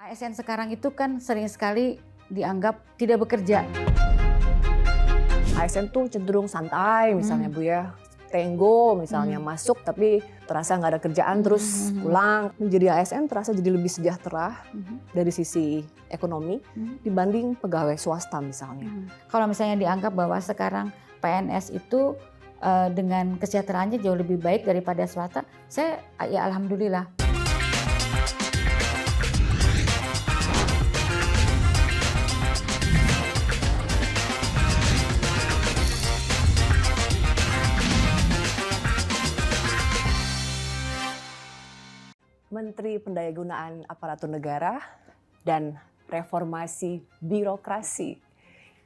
ASN sekarang itu kan sering sekali dianggap tidak bekerja. ASN tuh cenderung santai misalnya Bu ya. Tenggo misalnya masuk tapi terasa nggak ada kerjaan terus pulang. Menjadi ASN terasa jadi lebih sejahtera dari sisi ekonomi dibanding pegawai swasta misalnya. Kalau misalnya dianggap bahwa sekarang PNS itu dengan kesejahteraannya jauh lebih baik daripada swasta, saya ya alhamdulillah. Menteri Pendayagunaan Aparatur Negara dan Reformasi Birokrasi,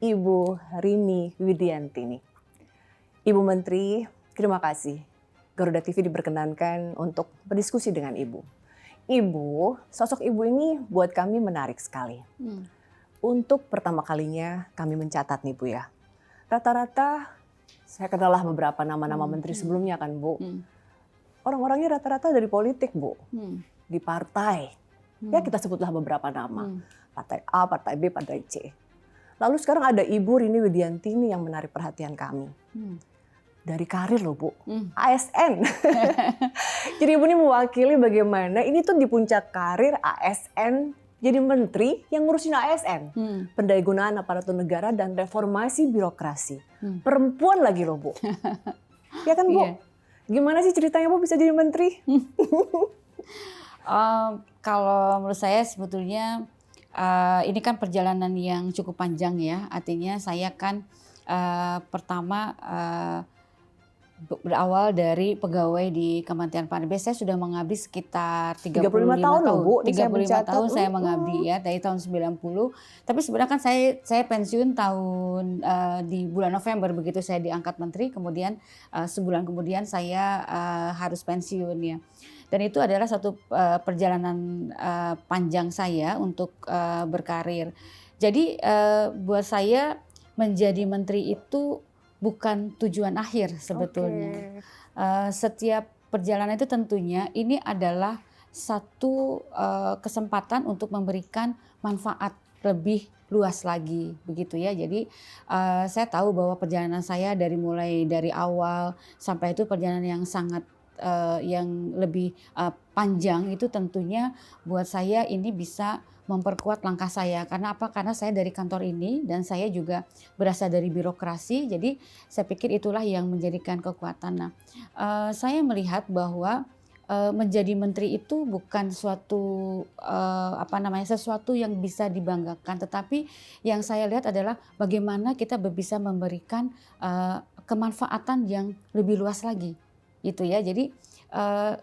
Ibu Rini Widiantini. Ibu Menteri, terima kasih. Garuda TV diperkenankan untuk berdiskusi dengan Ibu. Ibu, sosok Ibu ini buat kami menarik sekali. Untuk pertama kalinya kami mencatat nih Bu ya. Rata-rata saya kenallah beberapa nama-nama menteri sebelumnya kan Bu. Orang-orangnya rata-rata dari politik Bu, di partai. Ya kita sebutlah beberapa nama, partai A, partai B, partai C. Lalu sekarang ada Ibu Rini Widiantini yang menarik perhatian kami. Dari karir loh Bu, ASN. Jadi Ibu ini mewakili bagaimana ini tuh di puncak karir ASN jadi menteri yang ngurusin ASN. Pendayagunaan Aparatur Negara dan Reformasi Birokrasi. Perempuan lagi loh Bu. Ya kan Bu? Iya. Gimana sih ceritanya Bu bisa jadi menteri? Kalau menurut saya sebetulnya ini kan perjalanan yang cukup panjang ya. Artinya saya kan pertama berawal dari pegawai di Kementerian Pariwisata. Saya sudah mengabdi sekitar 35 tahun loh Bu. 35 tahun saya mengabdi ya dari tahun 90. Tapi sebenarnya kan saya pensiun tahun di bulan November begitu saya diangkat menteri. Kemudian sebulan kemudian saya harus pensiun ya. Dan itu adalah satu perjalanan panjang saya untuk berkarir. Jadi buat saya menjadi menteri itu bukan tujuan akhir sebetulnya. Setiap perjalanan itu tentunya ini adalah satu kesempatan untuk memberikan manfaat lebih luas lagi begitu ya. Jadi saya tahu bahwa perjalanan saya mulai dari awal sampai itu perjalanan yang sangat yang lebih panjang itu tentunya buat saya ini bisa memperkuat langkah saya. Karena apa? Karena saya dari kantor ini dan saya juga berasal dari birokrasi. Jadi saya pikir itulah yang menjadikan kekuatan. Nah, saya melihat bahwa menjadi menteri itu bukan suatu sesuatu yang bisa dibanggakan, tetapi yang saya lihat adalah bagaimana kita bisa memberikan kemanfaatan yang lebih luas lagi. Gitu ya. Jadi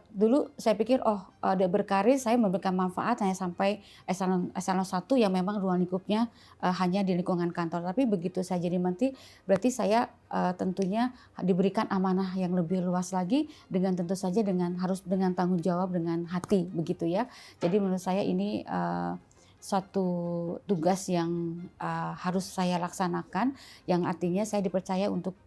dulu saya pikir ada berkarir saya memberikan manfaat hanya sampai eselon 1 yang memang ruang lingkupnya hanya di lingkungan kantor. Tapi begitu saya jadi menteri berarti saya tentunya diberikan amanah yang lebih luas lagi dengan tentu saja harus dengan tanggung jawab dengan hati begitu ya. Jadi menurut saya ini suatu tugas yang harus saya laksanakan yang artinya saya dipercaya untuk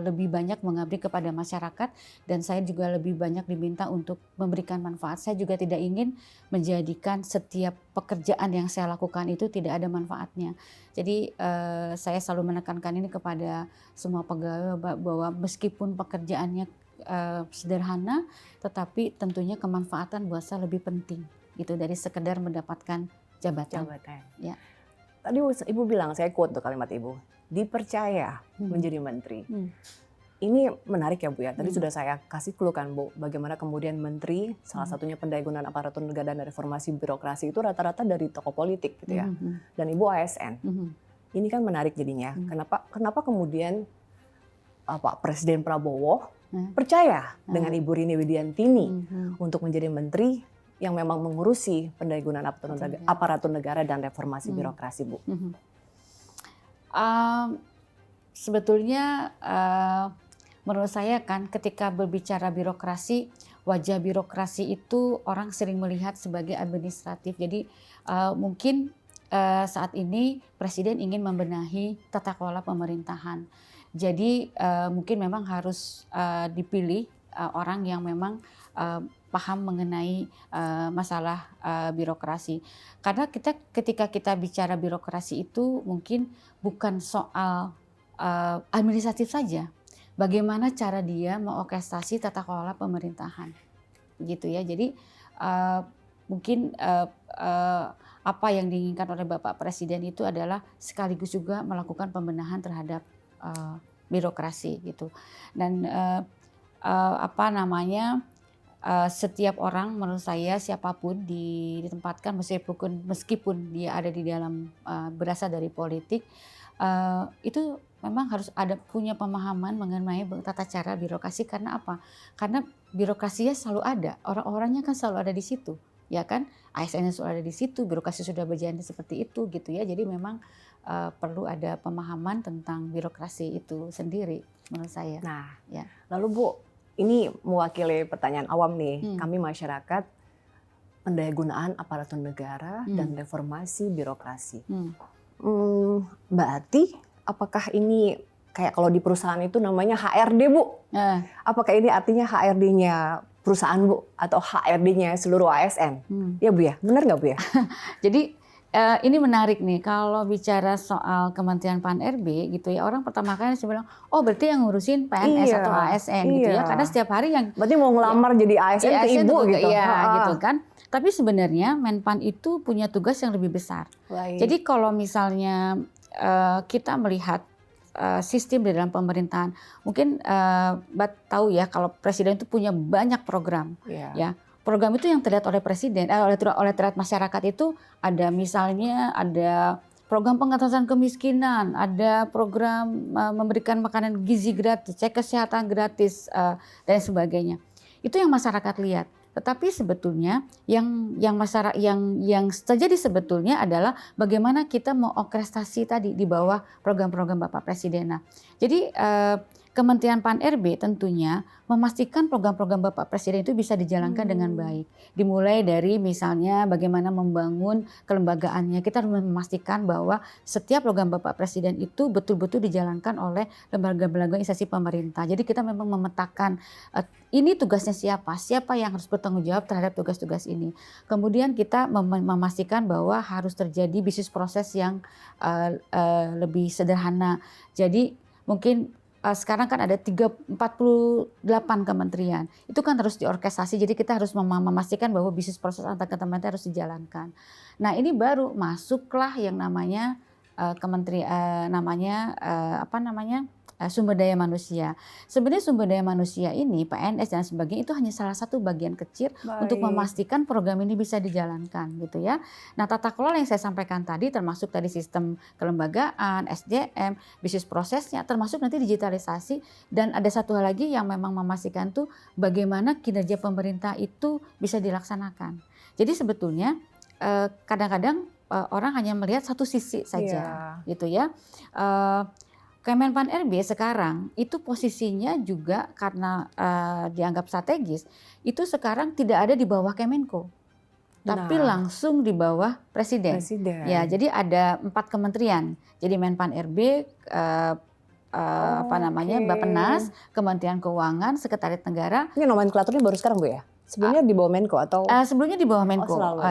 lebih banyak mengabdi kepada masyarakat dan saya juga lebih banyak diminta untuk memberikan manfaat. Saya juga tidak ingin menjadikan setiap pekerjaan yang saya lakukan itu tidak ada manfaatnya. Jadi saya selalu menekankan ini kepada semua pegawai bahwa meskipun pekerjaannya sederhana tetapi tentunya kemanfaatan buat saya lebih penting gitu dari sekedar mendapatkan jabatan. Ya. Tadi Ibu bilang, saya quote tuh kalimat Ibu, dipercaya menjadi menteri. Ini menarik ya Bu ya, tadi sudah saya kasih clue kan Bu, bagaimana kemudian menteri, salah satunya pendayagunaan aparatur negara dan reformasi birokrasi itu rata-rata dari tokoh politik gitu ya, dan Ibu ASN. Ini kan menarik jadinya, kenapa kemudian Pak Presiden Prabowo percaya dengan Ibu Rini Widiantini untuk menjadi menteri yang memang mengurusi pendayagunaan aparatur negara dan reformasi birokrasi Bu? Sebetulnya menurut saya kan ketika berbicara birokrasi, wajah birokrasi itu orang sering melihat sebagai administratif. Jadi mungkin saat ini Presiden ingin membenahi tata kelola pemerintahan. Jadi mungkin memang harus dipilih orang yang memang paham mengenai masalah birokrasi. Karena ketika kita bicara birokrasi itu mungkin bukan soal administratif saja. Bagaimana cara dia mengorkestrasi tata kelola pemerintahan, gitu ya. Jadi mungkin apa yang diinginkan oleh Bapak Presiden itu adalah sekaligus juga melakukan pembenahan terhadap birokrasi, gitu. Dan setiap orang menurut saya siapapun ditempatkan meskipun dia ada di dalam berasal dari politik, itu memang harus punya pemahaman mengenai tata cara birokrasi. Karena apa? Karena birokrasinya selalu ada, orang-orangnya kan selalu ada di situ, ya kan? ASN-nya selalu ada di situ, birokrasi sudah berjalan seperti itu, gitu ya. Jadi memang perlu ada pemahaman tentang birokrasi itu sendiri menurut saya. Nah, ya. Lalu Bu, ini mewakili pertanyaan awam nih, kami masyarakat, pendayagunaan aparatur negara dan reformasi birokrasi. Berarti apakah ini kayak kalau di perusahaan itu namanya HRD Bu? Apakah ini artinya HRD-nya perusahaan Bu atau HRD-nya seluruh ASN? Ya Bu ya, benar nggak Bu ya? Jadi ini menarik nih, kalau bicara soal Kementerian Pan-RB gitu ya, orang pertama kali bilang, oh berarti yang ngurusin PNS atau ASN gitu ya, karena setiap hari yang berarti mau ngelamar jadi ASN ke Ibu gitu. Gitu kan. Tapi sebenarnya Menpan itu punya tugas yang lebih besar. Jadi kalau misalnya kita melihat sistem di dalam pemerintahan, mungkin tahu ya kalau Presiden itu punya banyak program, ya. Program itu yang terlihat oleh Presiden, oleh terlihat masyarakat itu ada misalnya ada program pengentasan kemiskinan, ada program memberikan makanan gizi gratis, cek kesehatan gratis dan sebagainya. Itu yang masyarakat lihat. Tetapi sebetulnya yang terjadi sebetulnya adalah bagaimana kita mengorkestrasi tadi di bawah program-program Bapak Presiden. Nah, jadi Kementerian Pan-RB tentunya memastikan program-program Bapak Presiden itu bisa dijalankan dengan baik. Dimulai dari misalnya bagaimana membangun kelembagaannya. Kita harus memastikan bahwa setiap program Bapak Presiden itu betul-betul dijalankan oleh lembaga-lembaga instansi pemerintah. Jadi kita memang memetakan ini tugasnya siapa yang harus bertanggung jawab terhadap tugas-tugas ini. Kemudian kita memastikan bahwa harus terjadi bisnis proses yang lebih sederhana. Jadi mungkin sekarang kan ada 48 kementerian. Itu kan harus diorkestrasi. Jadi kita harus memastikan bahwa bisnis proses antar kementerian harus dijalankan. Nah, ini baru masuklah yang namanya sumber daya manusia. Sebenarnya sumber daya manusia ini, PNS dan sebagainya itu hanya salah satu bagian kecil untuk memastikan program ini bisa dijalankan, gitu ya. Nah, tata kelola yang saya sampaikan tadi termasuk tadi sistem kelembagaan, SDM, bisnis prosesnya, termasuk nanti digitalisasi, dan ada satu hal lagi yang memang memastikan tuh bagaimana kinerja pemerintah itu bisa dilaksanakan. Jadi sebetulnya kadang-kadang orang hanya melihat satu sisi saja, gitu ya. Kemenpan RB sekarang itu posisinya juga karena dianggap strategis, itu sekarang tidak ada di bawah Kemenko, tapi langsung di bawah Presiden. Ya, jadi ada 4 kementerian. Jadi Menpan RB, Bappenas, Kementerian Keuangan, Sekretariat Negara. Ini nomenklaturnya baru sekarang Bu ya? Sebelumnya di bawah Menko atau? Sebelumnya di bawah Menko. Selalu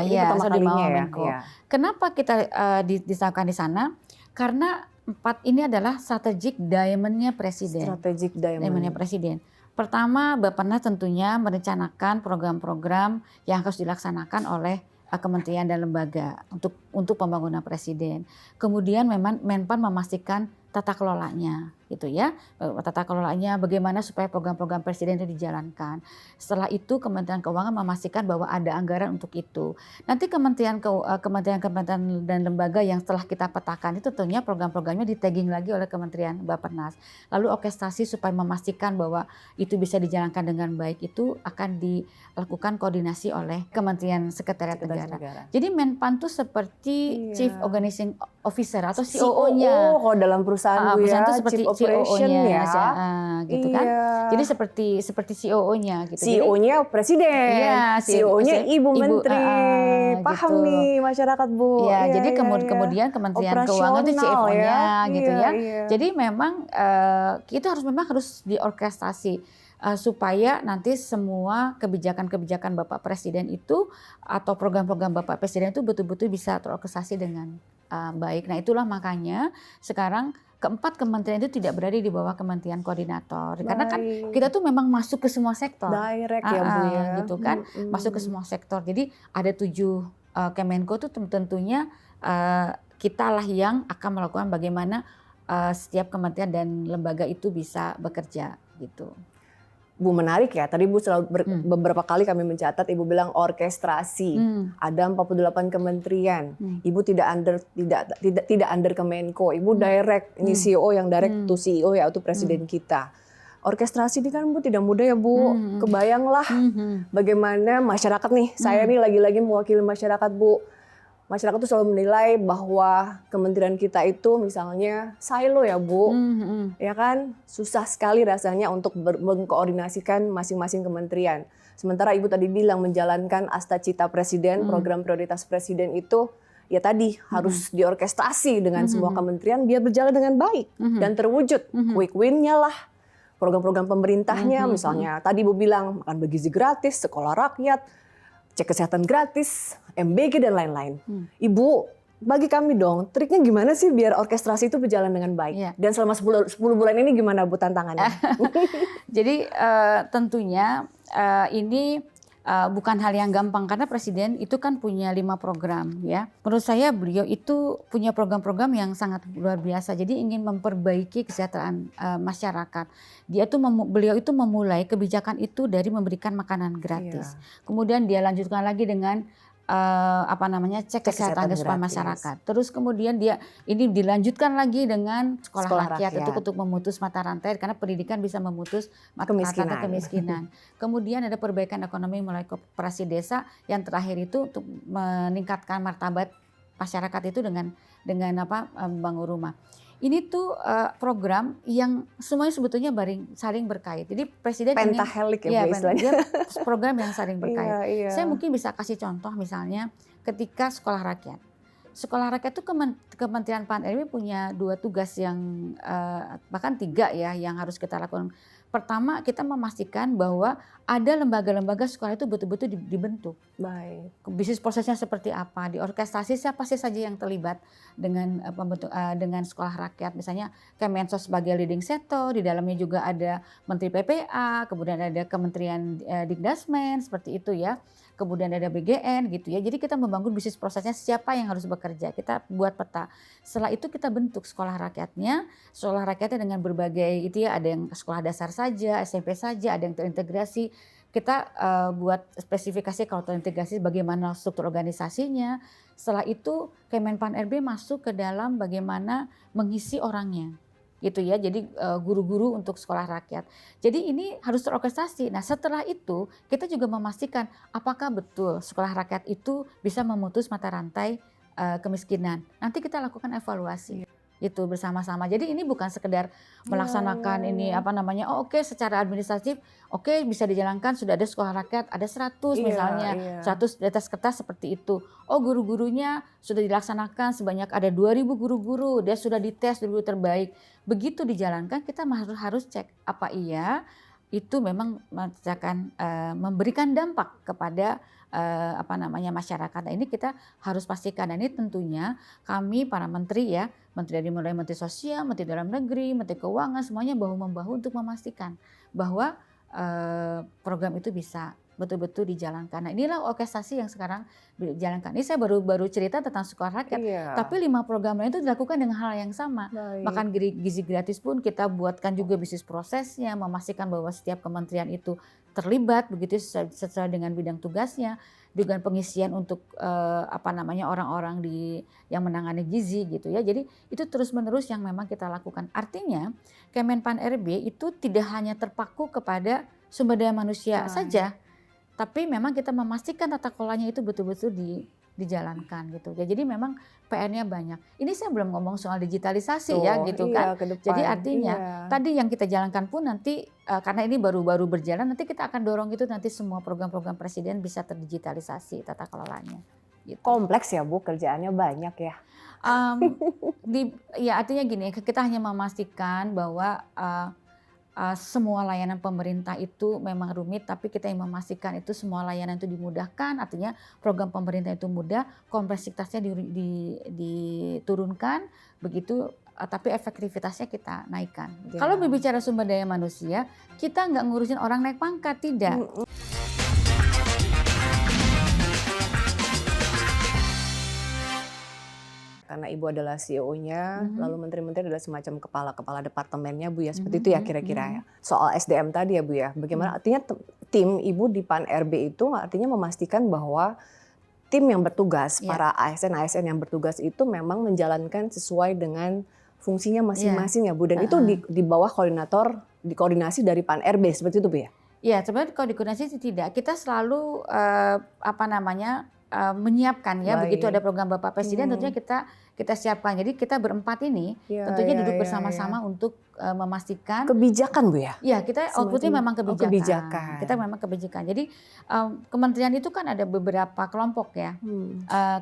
di bawah Menko. Kenapa kita ditetapkan di sana? Karena 4 ini adalah strategic diamond-nya Presiden. Strategic diamond-nya Presiden. Pertama, Bappenas tentunya merencanakan program-program yang harus dilaksanakan oleh kementerian dan lembaga untuk pembangunan Presiden. Kemudian memang Menpan memastikan tata kelolanya, gitu ya. Tata kelolanya bagaimana supaya program-program Presiden itu dijalankan. Setelah itu Kementerian Keuangan memastikan bahwa ada anggaran untuk itu. Nanti kementerian dan lembaga yang setelah kita petakan itu tentunya program-programnya di-tagging lagi oleh Kementerian Bappenas. Lalu orkestrasi supaya memastikan bahwa itu bisa dijalankan dengan baik itu akan dilakukan koordinasi oleh Kementerian Sekretariat Negara. Jadi Menpan itu seperti Chief Organizing Officer atau COO-nya. Kalau dalam perusahaan Bu ya, itu seperti COO-nya ya. Gitu kan. Jadi seperti COO-nya gitu. CEO-nya Presiden. Iya, CEO-nya Ibu Menteri. Paham gitu. Nih masyarakat Bu. Ya, jadi kemudian Kementerian Keuangan itu CFO-nya gitu ya. Jadi memang itu harus diorkestrasi. supaya nanti semua kebijakan-kebijakan Bapak Presiden itu atau program-program Bapak Presiden itu betul-betul bisa terorkestrasi dengan baik. Nah itulah makanya sekarang keempat kementerian itu tidak berada di bawah kementerian koordinator. Karena kan kita tuh memang masuk ke semua sektor. Direct ya Bu ya. Gitu kan, masuk ke semua sektor. Jadi ada 7 Kemenko itu tentunya kita lah yang akan melakukan bagaimana setiap kementerian dan lembaga itu bisa bekerja gitu. Bu menarik ya, tadi Bu selalu beberapa kali kami mencatat Ibu bilang orkestrasi, ada 48 kementerian, Ibu tidak under Kemenko, Ibu direct, ini CEO yang direct to CEO yaitu Presiden kita. Orkestrasi ini kan Bu tidak mudah ya Bu, kebayanglah bagaimana masyarakat nih, saya nih lagi-lagi mewakili masyarakat Bu. Masyarakat tuh selalu menilai bahwa kementerian kita itu misalnya silo ya Bu, ya kan susah sekali rasanya untuk mengkoordinasikan masing-masing kementerian. Sementara Ibu tadi bilang menjalankan Asta Cita Presiden, program prioritas Presiden itu ya tadi harus diorkestrasi dengan semua kementerian biar berjalan dengan baik dan terwujud. Quick win-nya lah, program-program pemerintahnya misalnya tadi Ibu bilang makan bergizi gratis, sekolah rakyat, cek kesehatan gratis, MBG dan lain-lain. Ibu, bagi kami dong, triknya gimana sih biar orkestrasi itu berjalan dengan baik? Iya. Dan selama 10 bulan ini gimana Bu tantangannya? Jadi tentunya ini bukan hal yang gampang karena Presiden itu kan punya 5 program ya. Menurut saya beliau itu punya program-program yang sangat luar biasa. Jadi ingin memperbaiki kesejahteraan masyarakat. Beliau itu memulai kebijakan itu dari memberikan makanan gratis. Kemudian dia lanjutkan lagi dengan cek kesehatan keseluruhan masyarakat. Terus kemudian dia ini dilanjutkan lagi dengan sekolah rakyat untuk memutus mata rantai karena pendidikan bisa memutus mata rantai kemiskinan. Kemudian ada perbaikan ekonomi melalui koperasi desa yang terakhir itu untuk meningkatkan martabat masyarakat itu dengan membangun rumah. Ini tuh program yang semuanya sebetulnya saling berkait. Jadi Presiden Pentahelik ya Bu istilahnya. Program yang saling berkait. Iya. Saya mungkin bisa kasih contoh misalnya ketika sekolah rakyat. Sekolah rakyat itu Kementerian PAN-RB punya 2 tugas yang bahkan 3 ya yang harus kita lakukan. Pertama, kita memastikan bahwa ada lembaga-lembaga sekolah itu betul-betul dibentuk. Baik. Bisnis prosesnya seperti apa, di orkestrasi siapa sih saja yang terlibat dengan sekolah rakyat. Misalnya Kemensos sebagai leading sector, di dalamnya juga ada Menteri PPA, kemudian ada Kementerian Dikdasmen, seperti itu ya. Kemudian ada BGN gitu ya. Jadi kita membangun bisnis prosesnya siapa yang harus bekerja. Kita buat peta. Setelah itu kita bentuk sekolah rakyatnya. Sekolah rakyatnya dengan berbagai itu ya, ada yang sekolah dasar saja, SMP saja, ada yang terintegrasi. Kita buat spesifikasi kalau terintegrasi bagaimana struktur organisasinya. Setelah itu Kemenpan RB masuk ke dalam bagaimana mengisi orangnya. Gitu ya, jadi guru-guru untuk sekolah rakyat. Jadi ini harus terorkestrasi. Nah setelah itu kita juga memastikan apakah betul sekolah rakyat itu bisa memutus mata rantai kemiskinan. Nanti kita lakukan evaluasi itu bersama-sama. Jadi ini bukan sekedar melaksanakan ini oke secara administratif bisa dijalankan, sudah ada sekolah rakyat ada 100 misalnya 100 di atas kertas seperti itu. Oh guru-gurunya sudah dilaksanakan sebanyak ada 2.000 guru-guru, dia sudah dites dulu terbaik. Begitu dijalankan kita harus cek apa iya itu memang memberikan dampak kepada masyarakat. Nah, ini kita harus pastikan. Dan ini tentunya kami para menteri ya, menteri dari mulai Menteri Sosial, Menteri Dalam Negeri, Menteri Keuangan semuanya bahu-membahu untuk memastikan bahwa program itu bisa betul-betul dijalankan. Nah, inilah orkestrasi yang sekarang dijalankan. Ini saya baru cerita tentang sekolah rakyat, tapi 5 program lain itu dilakukan dengan hal yang sama. Makan gizi gratis pun kita buatkan juga bisnis prosesnya, memastikan bahwa setiap kementerian itu terlibat begitu sesuai dengan bidang tugasnya, dengan pengisian untuk orang-orang yang menangani gizi gitu ya. Jadi itu terus-menerus yang memang kita lakukan. Artinya Kemenpan RB itu tidak hanya terpaku kepada sumber daya manusia saja, tapi memang kita memastikan tata kelolanya itu betul-betul dijalankan gitu. Ya, jadi memang PR-nya banyak. Ini saya belum ngomong soal digitalisasi gitu kan. Jadi artinya tadi yang kita jalankan pun nanti karena ini baru-baru berjalan, nanti kita akan dorong itu nanti semua program-program Presiden bisa terdigitalisasi tata kelolanya. Gitu. Kompleks ya Bu, kerjaannya banyak ya. Artinya gini, kita hanya memastikan bahwa semua layanan pemerintah itu memang rumit, tapi kita yang memastikan itu semua layanan itu dimudahkan, artinya program pemerintah itu mudah, kompleksitasnya diturunkan, begitu, tapi efektivitasnya kita naikkan. Ya. Kalau berbicara sumber daya manusia, kita nggak ngurusin orang naik pangkat, tidak. Karena Ibu adalah CEO-nya, lalu menteri-menteri adalah semacam kepala-kepala departemennya Bu ya, seperti itu ya kira-kira ya. Soal SDM tadi ya Bu ya, bagaimana artinya tim Ibu di PAN RB itu artinya memastikan bahwa tim yang bertugas, para ASN yang bertugas itu memang menjalankan sesuai dengan fungsinya masing-masing ya Bu, dan itu di bawah koordinasi dari PAN RB, seperti itu Bu ya? Iya, sebenarnya kalau dikoordinasi tidak, kita selalu menyiapkan ya. Baik. Begitu ada program Bapak Presiden tentunya kita siapkan. Jadi kita berempat ini tentunya duduk bersama-sama untuk memastikan kebijakan Bu ya? Iya, kita outputnya memang kebijakan. Kita memang kebijakan. Jadi kementerian itu kan ada beberapa kelompok ya.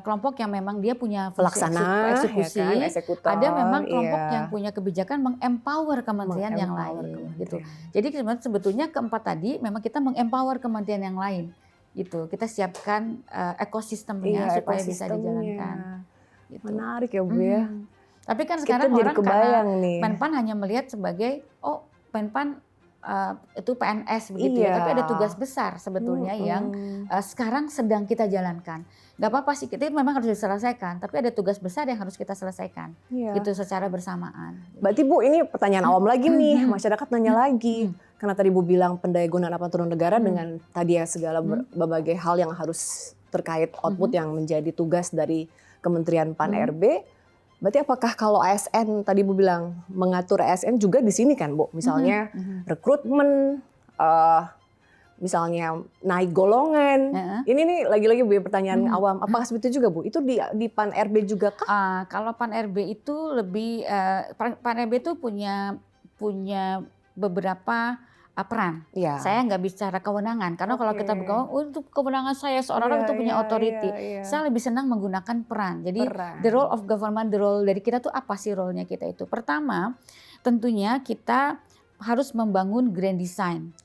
Kelompok yang memang dia punya fungsi pelaksana, eksekusi. ya kan, eksekutor, ada memang kelompok yang punya kebijakan mengempower kementerian yang lain gitu. Jadi sebetulnya keempat tadi memang kita mengempower kementerian yang lain. Gitu, kita siapkan ekosistemnya supaya bisa dijalankan. Gitu. Menarik ya Bu ya. Tapi kan Kita sekarang jadi orang kebayang karena nih. Menpan hanya melihat sebagai Menpan itu PNS begitu ya, tapi ada tugas besar sebetulnya yang sekarang sedang kita jalankan. Gak apa-apa sih, kita memang harus diselesaikan, tapi ada tugas besar yang harus kita selesaikan, gitu secara bersamaan. Berarti Bu, ini pertanyaan awam lagi nih, masyarakat nanya lagi. Karena tadi Bu bilang pendayagunaan aparatur negara dengan tadi ya segala berbagai hal yang harus terkait output yang menjadi tugas dari Kementerian PAN RB. Berarti apakah kalau ASN tadi Bu bilang mengatur ASN juga di sini kan Bu? Misalnya rekrutmen, misalnya naik golongan. Ini nih lagi-lagi Bu pertanyaan awam. Apakah seperti itu juga Bu? Itu di PAN RB juga kah? Kalau PAN RB itu lebih PAN RB itu punya beberapa peran. Saya nggak bicara kewenangan karena kalau kita berkewenangan untuk kewenangan saya seorang orang itu punya authority. Saya lebih senang menggunakan peran. Jadi the role of government, the role dari kita tuh apa sih role-nya kita itu? Pertama, tentunya kita harus membangun grand design.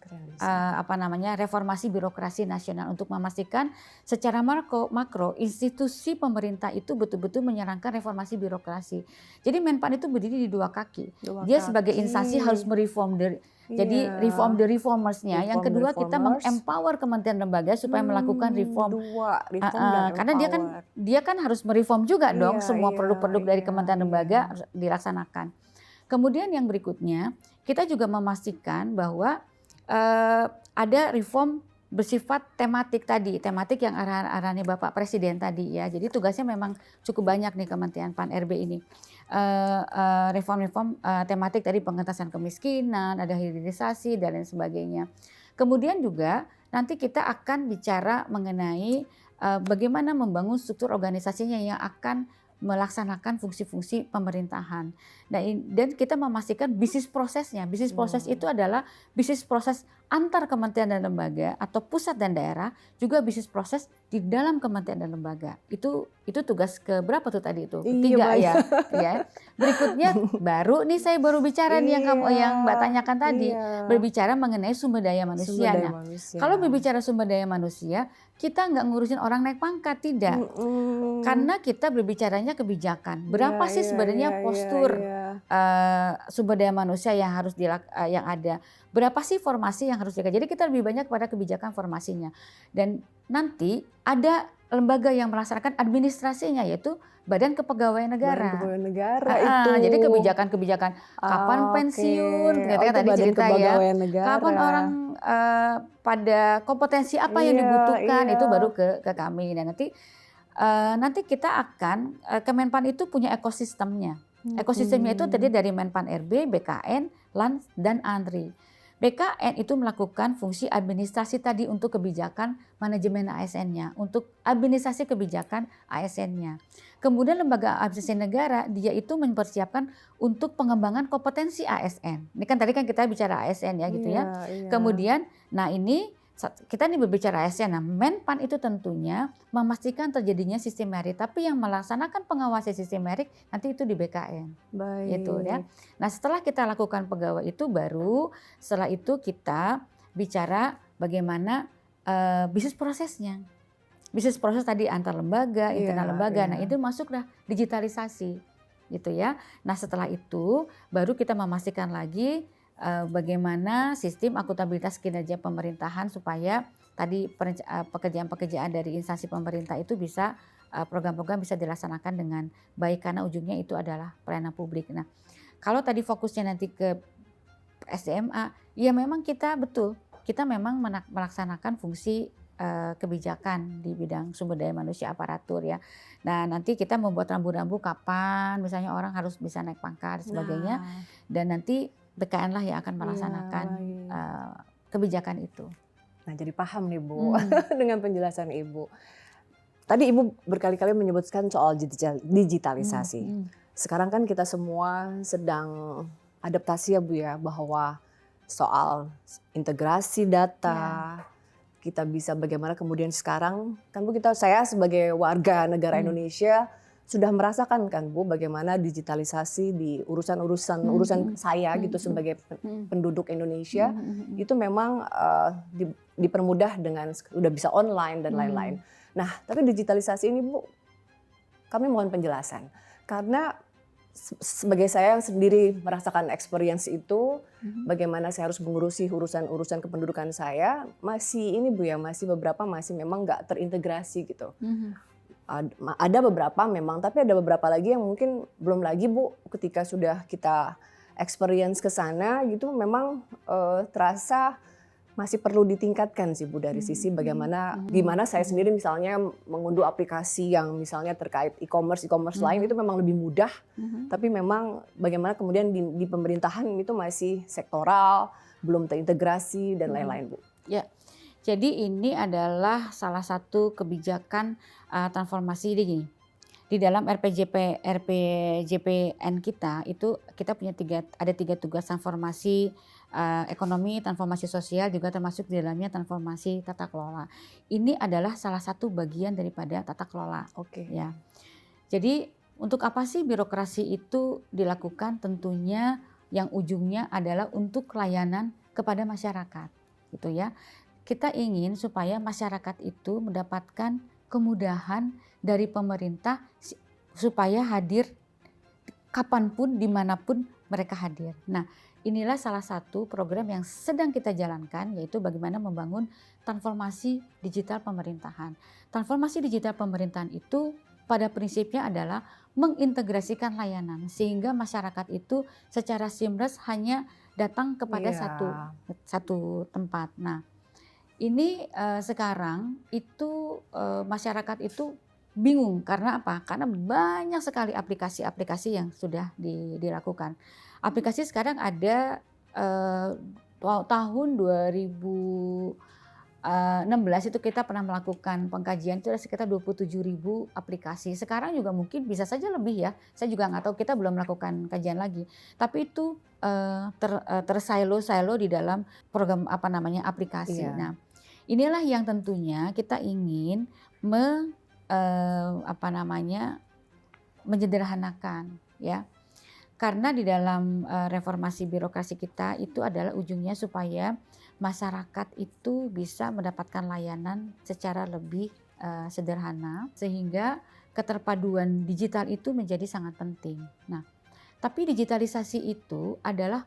Reformasi birokrasi nasional untuk memastikan secara makro institusi pemerintah itu betul-betul menyarankan reformasi birokrasi. Jadi Menpan itu berdiri di dua kaki. Dia sebagai instansi harus mereform jadi reform the reformers-nya. Yang kedua kita mengempower kementerian lembaga supaya melakukan reform. Karena dia kan harus mereform juga dong semua produk-produk dari kementerian lembaga dilaksanakan. Kemudian yang berikutnya kita juga memastikan bahwa ada reform bersifat tematik tadi, tematik yang arahannya Bapak Presiden tadi ya. Jadi tugasnya memang cukup banyak nih Kementerian PAN RB ini. Reform-reform tematik tadi pengentasan kemiskinan, ada hilirisasi dan lain sebagainya. Kemudian juga nanti kita akan bicara mengenai bagaimana membangun struktur organisasinya yang akan melaksanakan fungsi-fungsi pemerintahan. Dan kita memastikan bisnis prosesnya. Bisnis proses itu adalah bisnis proses antar kementerian dan lembaga atau pusat dan daerah, juga bisnis proses di dalam kementerian dan lembaga. Itu tugas keberapa tuh tadi itu? 3 ya. Berikutnya baru bicara nih yang Mbak tanyakan tadi, berbicara mengenai sumber daya manusia. Kalau berbicara sumber daya manusia, kita nggak ngurusin orang naik pangkat, tidak. Karena kita berbicaranya kebijakan. Berapa sih sebenarnya postur sumber daya manusia yang harus yang ada? Berapa sih formasi yang harus dilakukan? Jadi kita lebih banyak pada kebijakan formasinya. Dan nanti ada lembaga yang melaksanakan administrasinya, yaitu Badan Kepegawaian Negara. Jadi kebijakan-kebijakan kapan pensiun, tadi cerita ya. Kapan orang pada kompetensi apa yang dibutuhkan itu baru ke kami. Dan nanti kita akan Kemenpan itu punya ekosistemnya. Ekosistemnya itu terdiri dari Menpan RB, BKN, LAN, dan ANRI. BKN itu melakukan fungsi administrasi tadi untuk kebijakan manajemen ASN-nya, untuk administrasi kebijakan ASN-nya. Kemudian lembaga administrasi negara dia itu mempersiapkan untuk pengembangan kompetensi ASN. Ini kan tadi kan kita bicara ASN ya gitu ya. Kemudian ini kita ini berbicara ASN. Nah, Menpan itu tentunya memastikan terjadinya sistem merit, tapi yang melaksanakan pengawasan sistem merit nanti itu di BKN. Baik. Gitu ya. Nah, setelah kita lakukan pegawai itu baru setelah itu kita bicara bagaimana bisnis prosesnya. Bisnis proses tadi antar lembaga, internal lembaga. Nah, itu masuklah digitalisasi gitu ya. Nah, setelah itu baru kita memastikan lagi bagaimana sistem akuntabilitas kinerja pemerintahan supaya tadi pekerjaan-pekerjaan dari instansi pemerintah itu bisa program-program bisa dilaksanakan dengan baik karena ujungnya itu adalah pelayanan publik. Nah, kalau tadi fokusnya nanti ke SDMA, ya memang kita memang melaksanakan fungsi kebijakan di bidang sumber daya manusia aparatur ya. Nah, nanti kita membuat rambu-rambu kapan misalnya orang harus bisa naik pangkat dan sebagainya, dan nanti BKN lah yang akan melaksanakan kebijakan itu. Nah, jadi paham nih Bu dengan penjelasan Ibu. Tadi Ibu berkali-kali menyebutkan soal digitalisasi. Sekarang kan kita semua sedang adaptasi ya Bu ya, bahwa soal integrasi data, kita bisa bagaimana kemudian sekarang kan Bu, saya sebagai warga negara Indonesia sudah merasakan kan Bu bagaimana digitalisasi di urusan saya gitu sebagai penduduk Indonesia itu memang dipermudah dengan udah bisa online dan lain-lain. Nah, tapi digitalisasi ini Bu, kami mohon penjelasan karena sebagai saya yang sendiri merasakan experience itu, bagaimana saya harus mengurusi urusan kependudukan saya, masih ini Bu ya, masih beberapa masih memang nggak terintegrasi gitu. Ada beberapa memang, tapi ada beberapa lagi yang mungkin belum lagi Bu, ketika sudah kita experience ke sana gitu memang terasa masih perlu ditingkatkan sih Bu dari sisi gimana saya sendiri misalnya mengunduh aplikasi yang misalnya terkait e-commerce lain itu memang lebih mudah, tapi memang bagaimana kemudian di pemerintahan itu masih sektoral, belum terintegrasi dan lain-lain Bu. Ya. Jadi ini adalah salah satu kebijakan transformasi di dalam RPJPN kita itu kita punya ada tiga tugas transformasi ekonomi, transformasi sosial, juga termasuk di dalamnya transformasi tata kelola. Ini adalah salah satu bagian daripada tata kelola. Ya. Jadi untuk apa sih birokrasi itu dilakukan? Tentunya yang ujungnya adalah untuk layanan kepada masyarakat, gitu ya. Kita ingin supaya masyarakat itu mendapatkan kemudahan dari pemerintah supaya hadir kapanpun, dimanapun mereka hadir. Nah, inilah salah satu program yang sedang kita jalankan, yaitu bagaimana membangun transformasi digital pemerintahan. Transformasi digital pemerintahan itu pada prinsipnya adalah mengintegrasikan layanan sehingga masyarakat itu secara seamless hanya datang kepada satu tempat. Nah, ini sekarang itu masyarakat itu bingung karena apa? Karena banyak sekali aplikasi-aplikasi yang sudah dilakukan. Aplikasi sekarang ada tahun 2016 itu kita pernah melakukan pengkajian itu ada sekitar 27.000 aplikasi. Sekarang juga mungkin bisa saja lebih ya. Saya juga nggak tahu, kita belum melakukan kajian lagi. Tapi itu tersilo di dalam program aplikasi. Nah, inilah yang tentunya kita ingin menyederhanakan ya. Karena di dalam reformasi birokrasi kita itu adalah ujungnya supaya masyarakat itu bisa mendapatkan layanan secara lebih sederhana sehingga keterpaduan digital itu menjadi sangat penting. Nah, tapi digitalisasi itu adalah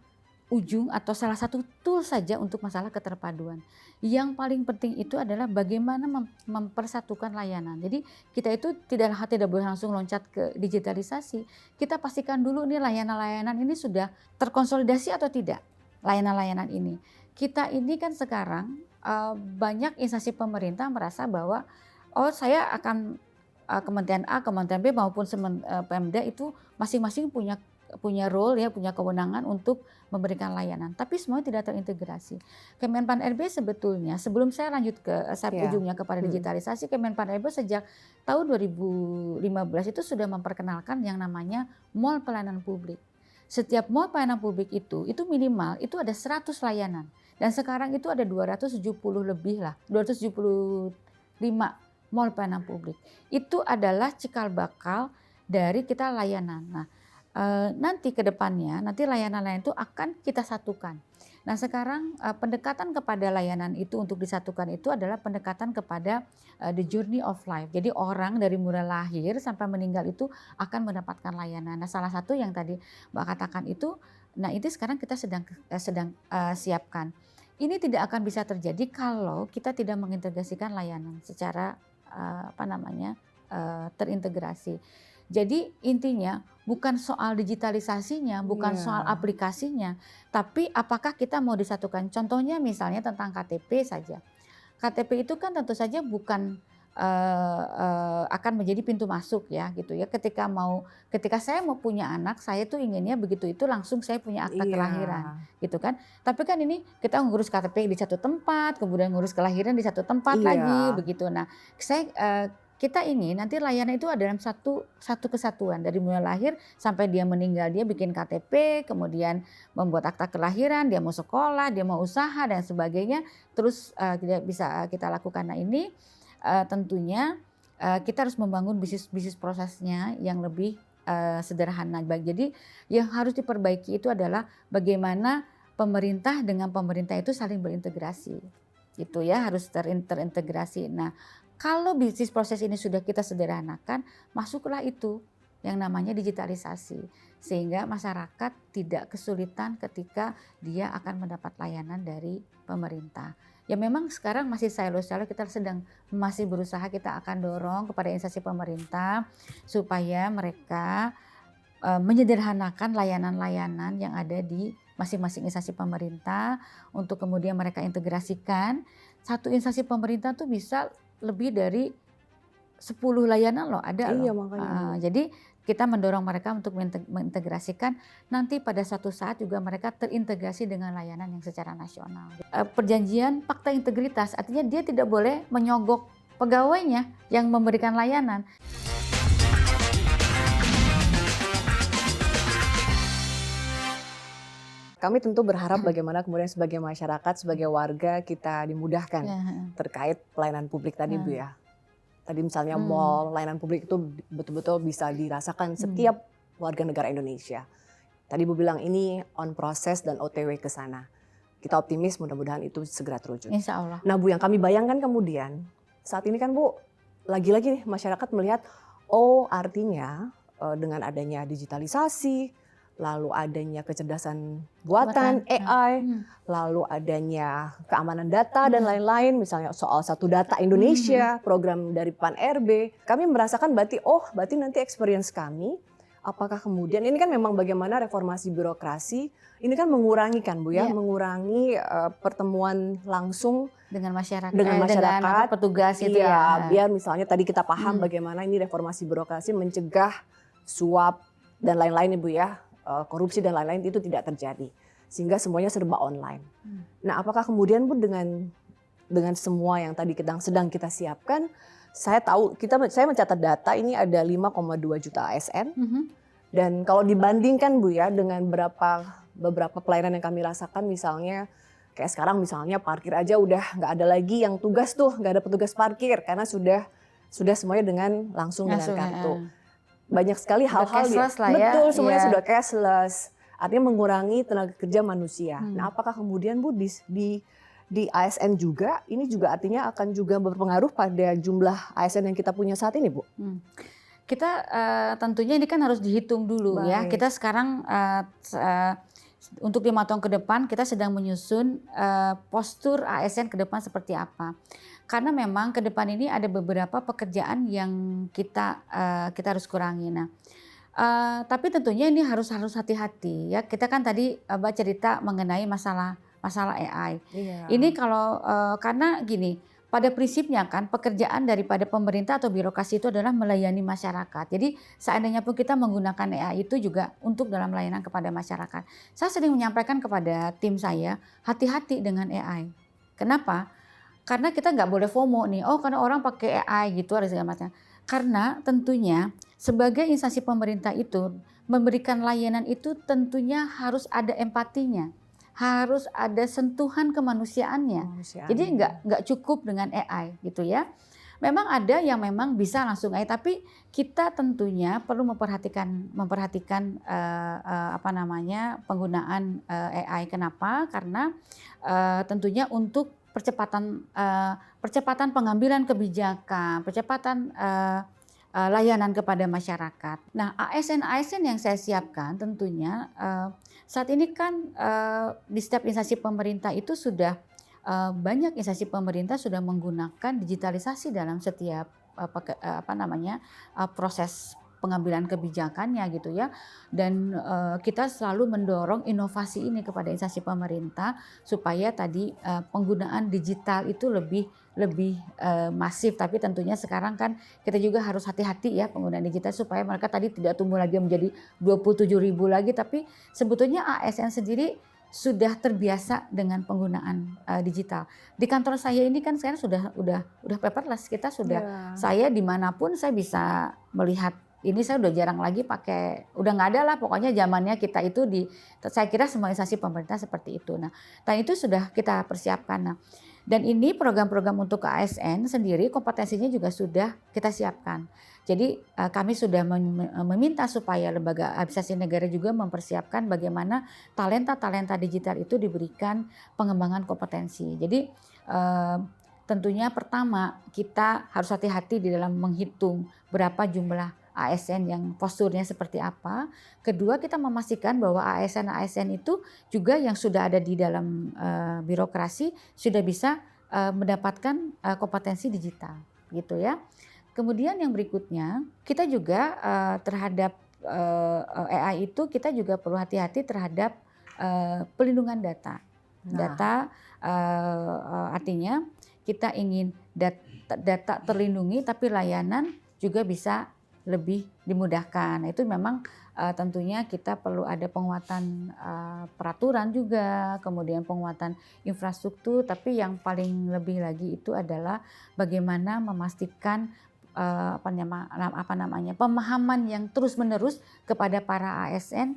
ujung atau salah satu tool saja untuk masalah keterpaduan. Yang paling penting itu adalah bagaimana mempersatukan layanan. Jadi kita itu tidak boleh langsung loncat ke digitalisasi. Kita pastikan dulu nih layanan-layanan ini sudah terkonsolidasi atau tidak. Layanan-layanan ini. Kita ini kan sekarang banyak instansi pemerintah merasa bahwa saya akan Kementerian A, Kementerian B maupun Pemda itu masing-masing punya role ya, punya kewenangan untuk memberikan layanan, tapi semuanya tidak terintegrasi. Kemenpan RB sebetulnya sebelum saya lanjut ke ujungnya kepada digitalisasi, Kemenpan RB sejak tahun 2015 itu sudah memperkenalkan yang namanya mall pelayanan publik. Setiap mall pelayanan publik itu minimal itu ada 100 layanan. Dan sekarang itu ada 270 lebih lah, 275 mall pelayanan publik. Itu adalah cikal bakal dari kita layanan. Nah, nanti ke depannya, nanti layanan-layanan itu akan kita satukan. Nah sekarang pendekatan kepada layanan itu untuk disatukan itu adalah pendekatan kepada the journey of life. Jadi orang dari mulai lahir sampai meninggal itu akan mendapatkan layanan. Nah salah satu yang tadi Mbak katakan itu, nah itu sekarang kita sedang siapkan. Ini tidak akan bisa terjadi kalau kita tidak mengintegrasikan layanan secara terintegrasi. Jadi intinya bukan soal digitalisasinya, bukan soal aplikasinya, tapi apakah kita mau disatukan. Contohnya misalnya tentang KTP saja. KTP itu kan tentu saja bukan akan menjadi pintu masuk ya gitu ya. Ketika saya mau punya anak, saya tuh inginnya begitu itu langsung saya punya akta kelahiran gitu kan. Tapi kan ini kita ngurus KTP di satu tempat, kemudian ngurus kelahiran di satu tempat lagi begitu. Nah, kita ingin nanti layanan itu ada dalam satu kesatuan dari mulai lahir sampai dia meninggal, dia bikin KTP, kemudian membuat akta kelahiran, dia mau sekolah, dia mau usaha dan sebagainya, terus bisa kita lakukan. Nah ini tentunya kita harus membangun bisnis prosesnya yang lebih sederhana. Jadi yang harus diperbaiki itu adalah bagaimana pemerintah dengan pemerintah itu saling berintegrasi, gitu ya, harus terintegrasi. Nah kalau bisnis proses ini sudah kita sederhanakan, masuklah itu yang namanya digitalisasi. Sehingga masyarakat tidak kesulitan ketika dia akan mendapat layanan dari pemerintah. Ya memang sekarang masih silo-silo, kita masih berusaha, kita akan dorong kepada instansi pemerintah supaya mereka menyederhanakan layanan-layanan yang ada di masing-masing instansi pemerintah untuk kemudian mereka integrasikan. Satu instansi pemerintah tuh bisa lebih dari 10 layanan loh, ada loh. Makanya. Jadi kita mendorong mereka untuk mengintegrasikan, nanti pada suatu saat juga mereka terintegrasi dengan layanan yang secara nasional. Perjanjian fakta integritas artinya dia tidak boleh menyogok pegawainya yang memberikan layanan. Kami tentu berharap bagaimana kemudian sebagai masyarakat, sebagai warga kita dimudahkan terkait pelayanan publik tadi Bu ya. Tadi misalnya mall, layanan publik itu betul-betul bisa dirasakan setiap warga negara Indonesia. Tadi Bu bilang ini on proses dan OTW ke sana. Kita optimis mudah-mudahan itu segera terwujud. Insya Allah. Nah Bu, yang kami bayangkan kemudian saat ini kan Bu, lagi-lagi nih masyarakat melihat, oh artinya dengan adanya digitalisasi, lalu adanya kecerdasan buatan AI, lalu adanya keamanan data dan lain-lain, misalnya soal Satu Data Indonesia, program dari PAN-RB, kami merasakan berarti nanti experience kami, apakah kemudian ini kan memang bagaimana reformasi birokrasi, ini kan mengurangi kan Bu ya, mengurangi pertemuan langsung dengan masyarakat, dengan petugas itu ya. Biar misalnya tadi kita paham bagaimana ini reformasi birokrasi mencegah suap dan lain-lain Ibu ya. Korupsi dan lain-lain itu tidak terjadi sehingga semuanya serba online. Nah, apakah kemudian Bu dengan semua yang tadi sedang kita siapkan, saya mencatat data ini ada 5,2 juta ASN dan kalau dibandingkan Bu ya dengan beberapa pelayanan yang kami rasakan, misalnya kayak sekarang misalnya parkir aja udah nggak ada lagi yang tugas tuh, nggak ada petugas parkir karena sudah semuanya dengan langsung dengan kartu. Banyak sekali hal-hal betul semuanya sudah cashless, artinya mengurangi tenaga kerja manusia. Nah, apakah kemudian Bu di ASN juga ini juga artinya akan juga berpengaruh pada jumlah ASN yang kita punya saat ini Bu? Kita tentunya ini kan harus dihitung dulu ya. Kita sekarang untuk 5 tahun ke depan kita sedang menyusun postur ASN ke depan seperti apa. Karena memang ke depan ini ada beberapa pekerjaan yang kita harus kurangi. Nah, tapi tentunya ini harus hati-hati ya. Kita kan tadi Mbak cerita mengenai masalah AI. Ini kalau karena gini, pada prinsipnya kan pekerjaan daripada pemerintah atau birokrasi itu adalah melayani masyarakat. Jadi seandainya pun kita menggunakan AI itu juga untuk dalam layanan kepada masyarakat. Saya sering menyampaikan kepada tim saya, hati-hati dengan AI. Kenapa? Karena kita nggak boleh FOMO nih, karena orang pakai AI gitu ada segala macam. Karena tentunya sebagai instansi pemerintah itu memberikan layanan itu tentunya harus ada empatinya. harus ada sentuhan kemanusiaannya. Jadi nggak cukup dengan AI gitu ya. Memang ada yang memang bisa langsung AI, tapi kita tentunya perlu memperhatikan penggunaan AI. Kenapa? Karena tentunya untuk percepatan pengambilan kebijakan, percepatan layanan kepada masyarakat. Nah, ASN yang saya siapkan tentunya saat ini kan di setiap instansi pemerintah itu sudah banyak instansi pemerintah sudah menggunakan digitalisasi dalam setiap proses pengambilan kebijakannya gitu ya. Dan kita selalu mendorong inovasi ini kepada instansi pemerintah supaya tadi penggunaan digital itu lebih masif. Tapi tentunya sekarang kan kita juga harus hati-hati ya penggunaan digital supaya mereka tadi tidak tumbuh lagi menjadi 27.000 lagi, tapi sebetulnya ASN sendiri sudah terbiasa dengan penggunaan digital. Di kantor saya ini kan sekarang udah paperless. Kita sudah saya dimanapun saya bisa melihat. Ini saya udah jarang lagi pakai, udah nggak ada lah pokoknya zamannya kita itu saya kira semua instansi pemerintah seperti itu. Nah, dan itu sudah kita persiapkan. Nah, dan ini program-program untuk ASN sendiri kompetensinya juga sudah kita siapkan. Jadi kami sudah meminta supaya lembaga administrasi negara juga mempersiapkan bagaimana talenta digital itu diberikan pengembangan kompetensi. Jadi tentunya pertama kita harus hati-hati di dalam menghitung berapa jumlah ASN yang posturnya seperti apa. Kedua, kita memastikan bahwa ASN itu juga yang sudah ada di dalam birokrasi sudah bisa mendapatkan kompetensi digital gitu ya. Kemudian yang berikutnya, kita juga terhadap AI itu kita juga perlu hati-hati terhadap pelindungan data. Data artinya kita ingin data terlindungi tapi layanan juga bisa lebih dimudahkan. Itu memang tentunya kita perlu ada penguatan peraturan juga, kemudian penguatan infrastruktur, tapi yang paling lebih lagi itu adalah bagaimana memastikan pemahaman yang terus-menerus kepada para ASN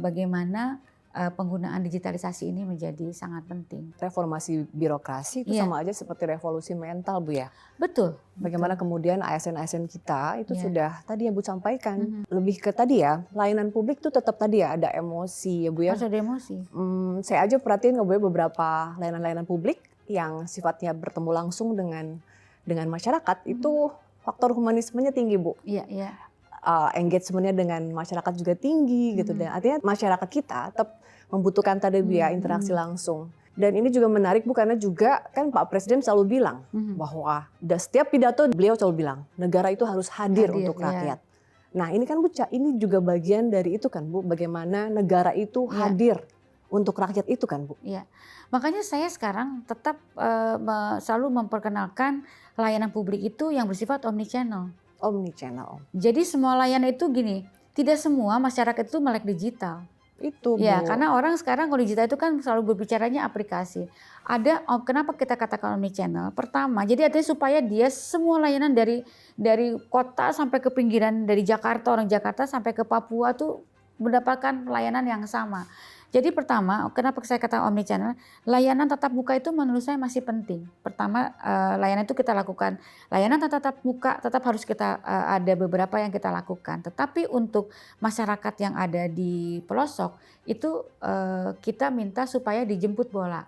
bagaimana penggunaan digitalisasi ini menjadi sangat penting. Reformasi birokrasi itu sama aja seperti revolusi mental, Bu ya. Betul. Bagaimana kemudian ASN kita itu sudah tadi yang Bu sampaikan lebih ke tadi ya, layanan publik itu tetap tadi ya ada emosi ya Bu ya. Harus ada emosi. Saya aja perhatiin beberapa layanan-layanan publik yang sifatnya bertemu langsung dengan masyarakat itu faktor humanismenya tinggi Bu. Iya. Engagementnya dengan masyarakat juga tinggi gitu, dan artinya masyarakat kita tetap membutuhkan tadi ya interaksi langsung. Dan ini juga menarik Bu karena juga kan Pak Presiden selalu bilang bahwa setiap pidato beliau selalu bilang negara itu harus hadir untuk rakyat. Nah ini kan Bu, ini juga bagian dari itu kan Bu, bagaimana negara itu hadir untuk rakyat itu kan Bu. Iya, makanya saya sekarang tetap selalu memperkenalkan layanan publik itu yang bersifat omnichannel. Jadi semua layanan itu gini, tidak semua masyarakat itu melek digital. Itu Bu. Ya, karena orang sekarang kalau digital itu kan selalu berbicaranya aplikasi. Kenapa kita katakan omnichannel? Pertama, jadi artinya supaya dia semua layanan dari kota sampai ke pinggiran, dari Jakarta, orang Jakarta sampai ke Papua tuh mendapatkan layanan yang sama. Jadi pertama, kenapa saya katakan omnichannel? Layanan tatap muka itu menurut saya masih penting. Pertama, layanan itu kita lakukan. Layanan tatap muka tetap harus kita ada beberapa yang kita lakukan. Tetapi untuk masyarakat yang ada di pelosok itu kita minta supaya dijemput bola.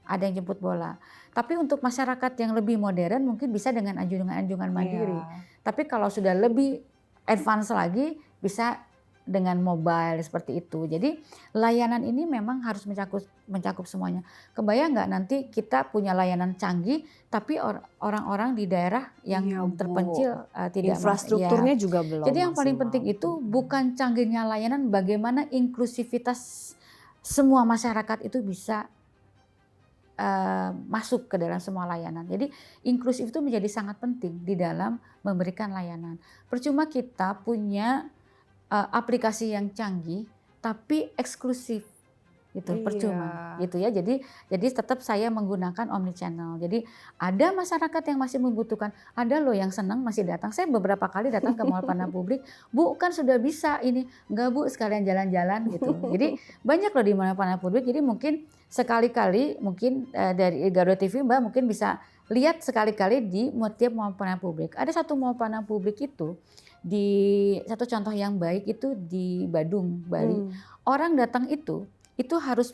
Ada yang jemput bola. Tapi untuk masyarakat yang lebih modern mungkin bisa dengan anjungan mandiri. Tapi kalau sudah lebih advance lagi bisa dengan mobile seperti itu. Jadi layanan ini memang harus mencakup semuanya. Kebayang nggak nanti kita punya layanan canggih tapi orang-orang di daerah yang terpencil tidak infrastrukturnya juga belum. Jadi yang paling penting itu bukan canggihnya layanan, bagaimana inklusivitas semua masyarakat itu bisa masuk ke dalam semua layanan. Jadi inklusif itu menjadi sangat penting di dalam memberikan layanan. Percuma kita punya aplikasi yang canggih tapi eksklusif. gitu, Iya. percuma gitu ya. Jadi tetap saya menggunakan omnichannel. Jadi ada masyarakat yang masih membutuhkan, ada loh yang senang masih datang. Saya beberapa kali datang ke Mall Panapublik, "Bu, kan sudah bisa ini." "Enggak, Bu, sekalian jalan-jalan," gitu. Jadi banyak loh di Mall Panapublik. Jadi mungkin sekali-kali mungkin dari Garuda TV Mbak mungkin bisa lihat sekali-kali di tiap Mall Panapublik. Ada satu Mall Panapublik itu satu contoh yang baik itu di Badung, Bali. Orang datang itu harus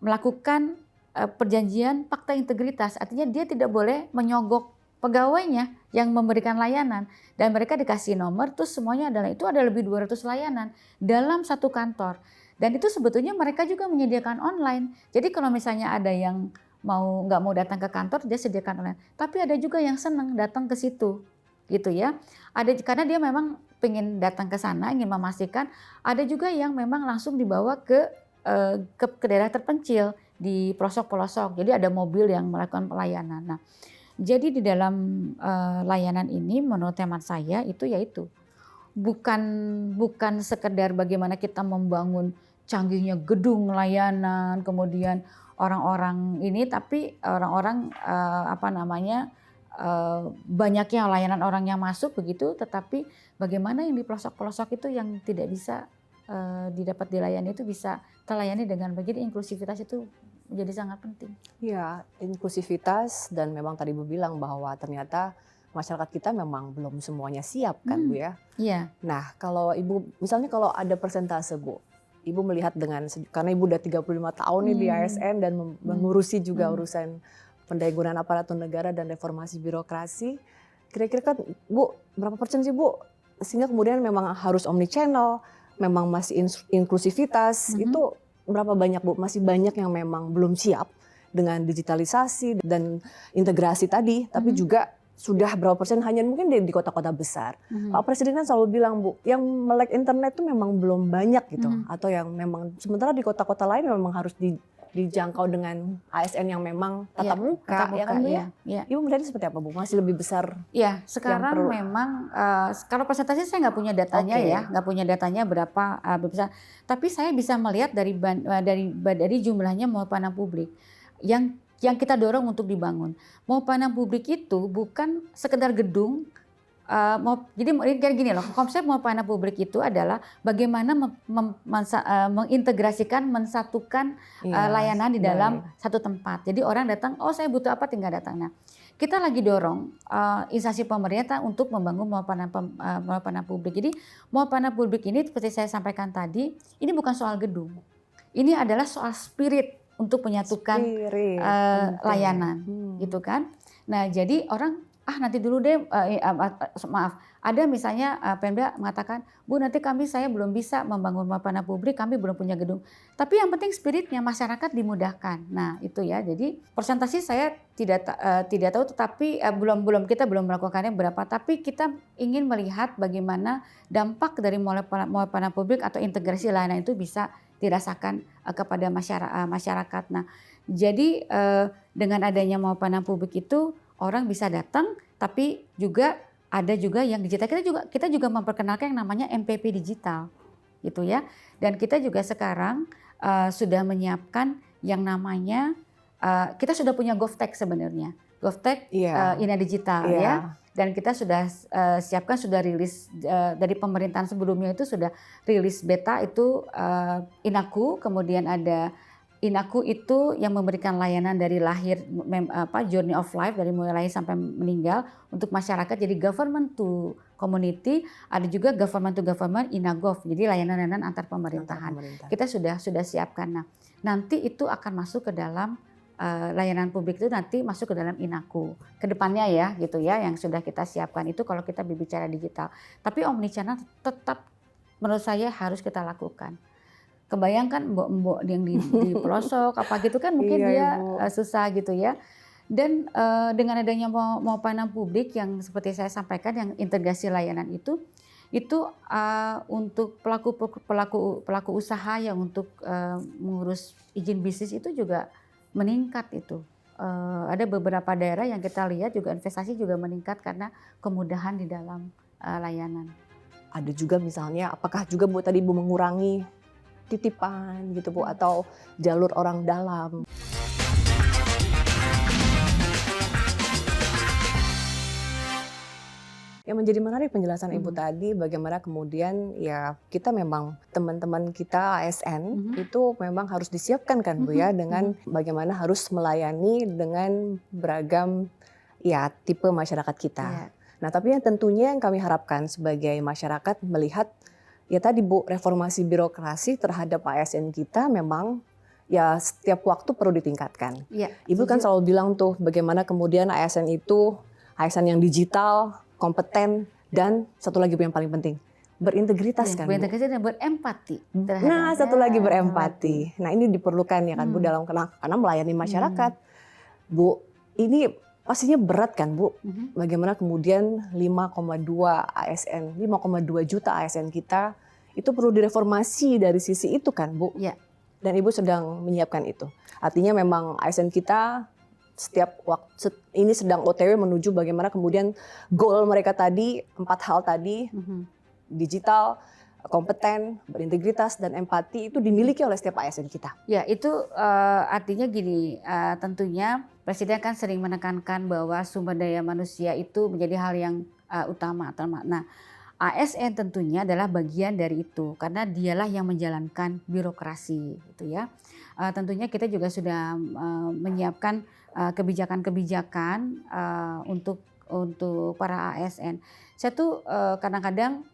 melakukan perjanjian fakta integritas. Artinya dia tidak boleh menyogok pegawainya yang memberikan layanan. Dan mereka dikasih nomor, terus semuanya itu ada lebih 200 layanan dalam satu kantor. Dan itu sebetulnya mereka juga menyediakan online. Jadi kalau misalnya ada yang nggak mau datang ke kantor, dia sediakan online. Tapi ada juga yang senang datang ke situ, gitu ya. Karena dia memang pengen datang ke sana, ingin memastikan. Ada juga yang memang langsung dibawa ke daerah terpencil di pelosok-pelosok. Jadi ada mobil yang melakukan pelayanan. Nah, jadi di dalam layanan ini menurut hemat saya yaitu bukan sekedar bagaimana kita membangun canggihnya gedung layanan, kemudian orang-orang ini, tapi orang-orang banyaknya layanan orang yang masuk begitu, tetapi bagaimana yang di pelosok-pelosok itu yang tidak bisa didapat dilayani itu bisa terlayani dengan baik. Jadi inklusivitas itu menjadi sangat penting. Ya, inklusivitas, dan memang tadi Bu bilang bahwa ternyata masyarakat kita memang belum semuanya siap kan Bu ya. Iya. Nah kalau Ibu, misalnya kalau ada persentase Bu, Ibu melihat karena Ibu udah 35 tahun nih di ASN dan mengurusi juga urusan pendayagunaan aparatur negara dan reformasi birokrasi. Kira-kira kan Bu, berapa persen sih Bu? Sehingga kemudian memang harus omnichannel, memang masih inklusivitas, itu berapa banyak Bu? Masih banyak yang memang belum siap dengan digitalisasi dan integrasi tadi, tapi juga sudah berapa persen hanya mungkin di kota-kota besar. Pak Presiden kan selalu bilang Bu, yang melek internet itu memang belum banyak gitu, atau yang memang sementara di kota-kota lain memang harus dijangkau dengan ASN yang memang tatap muka, ya kan Bu ya? Ibu melihatnya seperti apa Bu? Masih lebih besar? Ya, sekarang memang kalau persentase saya nggak punya datanya ya, nggak punya datanya berapa besar. Tapi saya bisa melihat dari jumlahnya Mall Panapublik yang kita dorong untuk dibangun. Mall Panapublik itu bukan sekedar gedung. Jadi kayak gini loh, konsep Mall Panapublik itu adalah bagaimana mengintegrasikan, mensatukan layanan di dalam satu tempat. Jadi orang datang, oh saya butuh apa, tinggal datang. Nah, kita lagi dorong instansi pemerintah untuk membangun Mall Panapublik. Jadi Mall Panapublik ini seperti saya sampaikan tadi, ini bukan soal gedung. Ini adalah soal spirit untuk menyatukan layanan, gitu kan. Nah, jadi orang nanti dulu deh, maaf, ada misalnya Pemda mengatakan, Bu nanti saya belum bisa membangun Mall Panapublik, kami belum punya gedung. Tapi yang penting spiritnya masyarakat dimudahkan. Nah itu ya, jadi persentase saya tidak tahu, tetapi kita belum melakukannya berapa. Tapi kita ingin melihat bagaimana dampak dari Mall Panapublik atau integrasi layanan itu bisa dirasakan kepada masyarakat. Nah jadi dengan adanya Mall Panapublik itu orang bisa datang, tapi ada juga yang digital. Kita juga memperkenalkan yang namanya MPP digital, gitu ya. Dan kita juga sekarang sudah menyiapkan yang namanya kita sudah punya GovTech sebenarnya, GovTech Ina Digital ya. Dan kita sudah siapkan, sudah rilis dari pemerintahan sebelumnya itu sudah rilis beta itu Inaku, kemudian ada Inaku itu yang memberikan layanan dari lahir, journey of life, dari mulai lahir sampai meninggal untuk masyarakat. Jadi government to community, ada juga government to government, Inagov, jadi layanan-layanan antar pemerintahan. Kita sudah siapkan. Nah, nanti itu akan masuk ke dalam layanan publik, itu nanti masuk ke dalam Inaku. Kedepannya ya gitu ya, yang sudah kita siapkan itu kalau kita berbicara digital. Tapi omnichannel tetap menurut saya harus kita lakukan. Kebayangkan mbok-mbok yang di pelosok apa gitu kan mungkin dia susah gitu ya. Dan dengan adanya Mall Panapublik yang seperti saya sampaikan, yang integrasi layanan itu untuk pelaku usaha yang untuk mengurus izin bisnis itu juga meningkat itu. Ada beberapa daerah yang kita lihat juga investasi juga meningkat karena kemudahan di dalam layanan. Ada juga misalnya, apakah juga Bu tadi Bu mengurangi titipan gitu Bu, atau jalur orang dalam. Yang menjadi menarik penjelasan Ibu tadi, bagaimana kemudian ya kita memang teman-teman kita ASN itu memang harus disiapkan kan Bu ya, dengan bagaimana harus melayani dengan beragam ya tipe masyarakat kita. Nah tapi yang tentunya yang kami harapkan sebagai masyarakat melihat ya tadi Bu, reformasi birokrasi terhadap ASN kita memang ya setiap waktu perlu ditingkatkan. Ibu kan selalu bilang tuh bagaimana kemudian ASN itu ASN yang digital, kompeten, dan satu lagi yang paling penting, berintegritas kan Bu. Berintegritas dan berempati. Nah satu lagi berempati. Nah ini diperlukan ya kan Bu dalam karena melayani masyarakat. Bu, ini pastinya berat kan Bu. Bagaimana kemudian 5,2 ASN, 5,2 juta ASN kita itu perlu direformasi dari sisi itu kan Bu. Dan Ibu sedang menyiapkan itu. Artinya memang ASN kita setiap waktu ini sedang OTW menuju bagaimana kemudian goal mereka tadi, 4 hal tadi, digital, kompeten, berintegritas, dan empati itu dimiliki oleh setiap ASN kita. Ya itu artinya gini, tentunya Presiden kan sering menekankan bahwa sumber daya manusia itu menjadi hal yang utama. Nah ASN tentunya adalah bagian dari itu karena dialah yang menjalankan birokrasi gitu ya. Tentunya kita juga sudah menyiapkan kebijakan-kebijakan untuk para ASN. Saya tuh kadang-kadang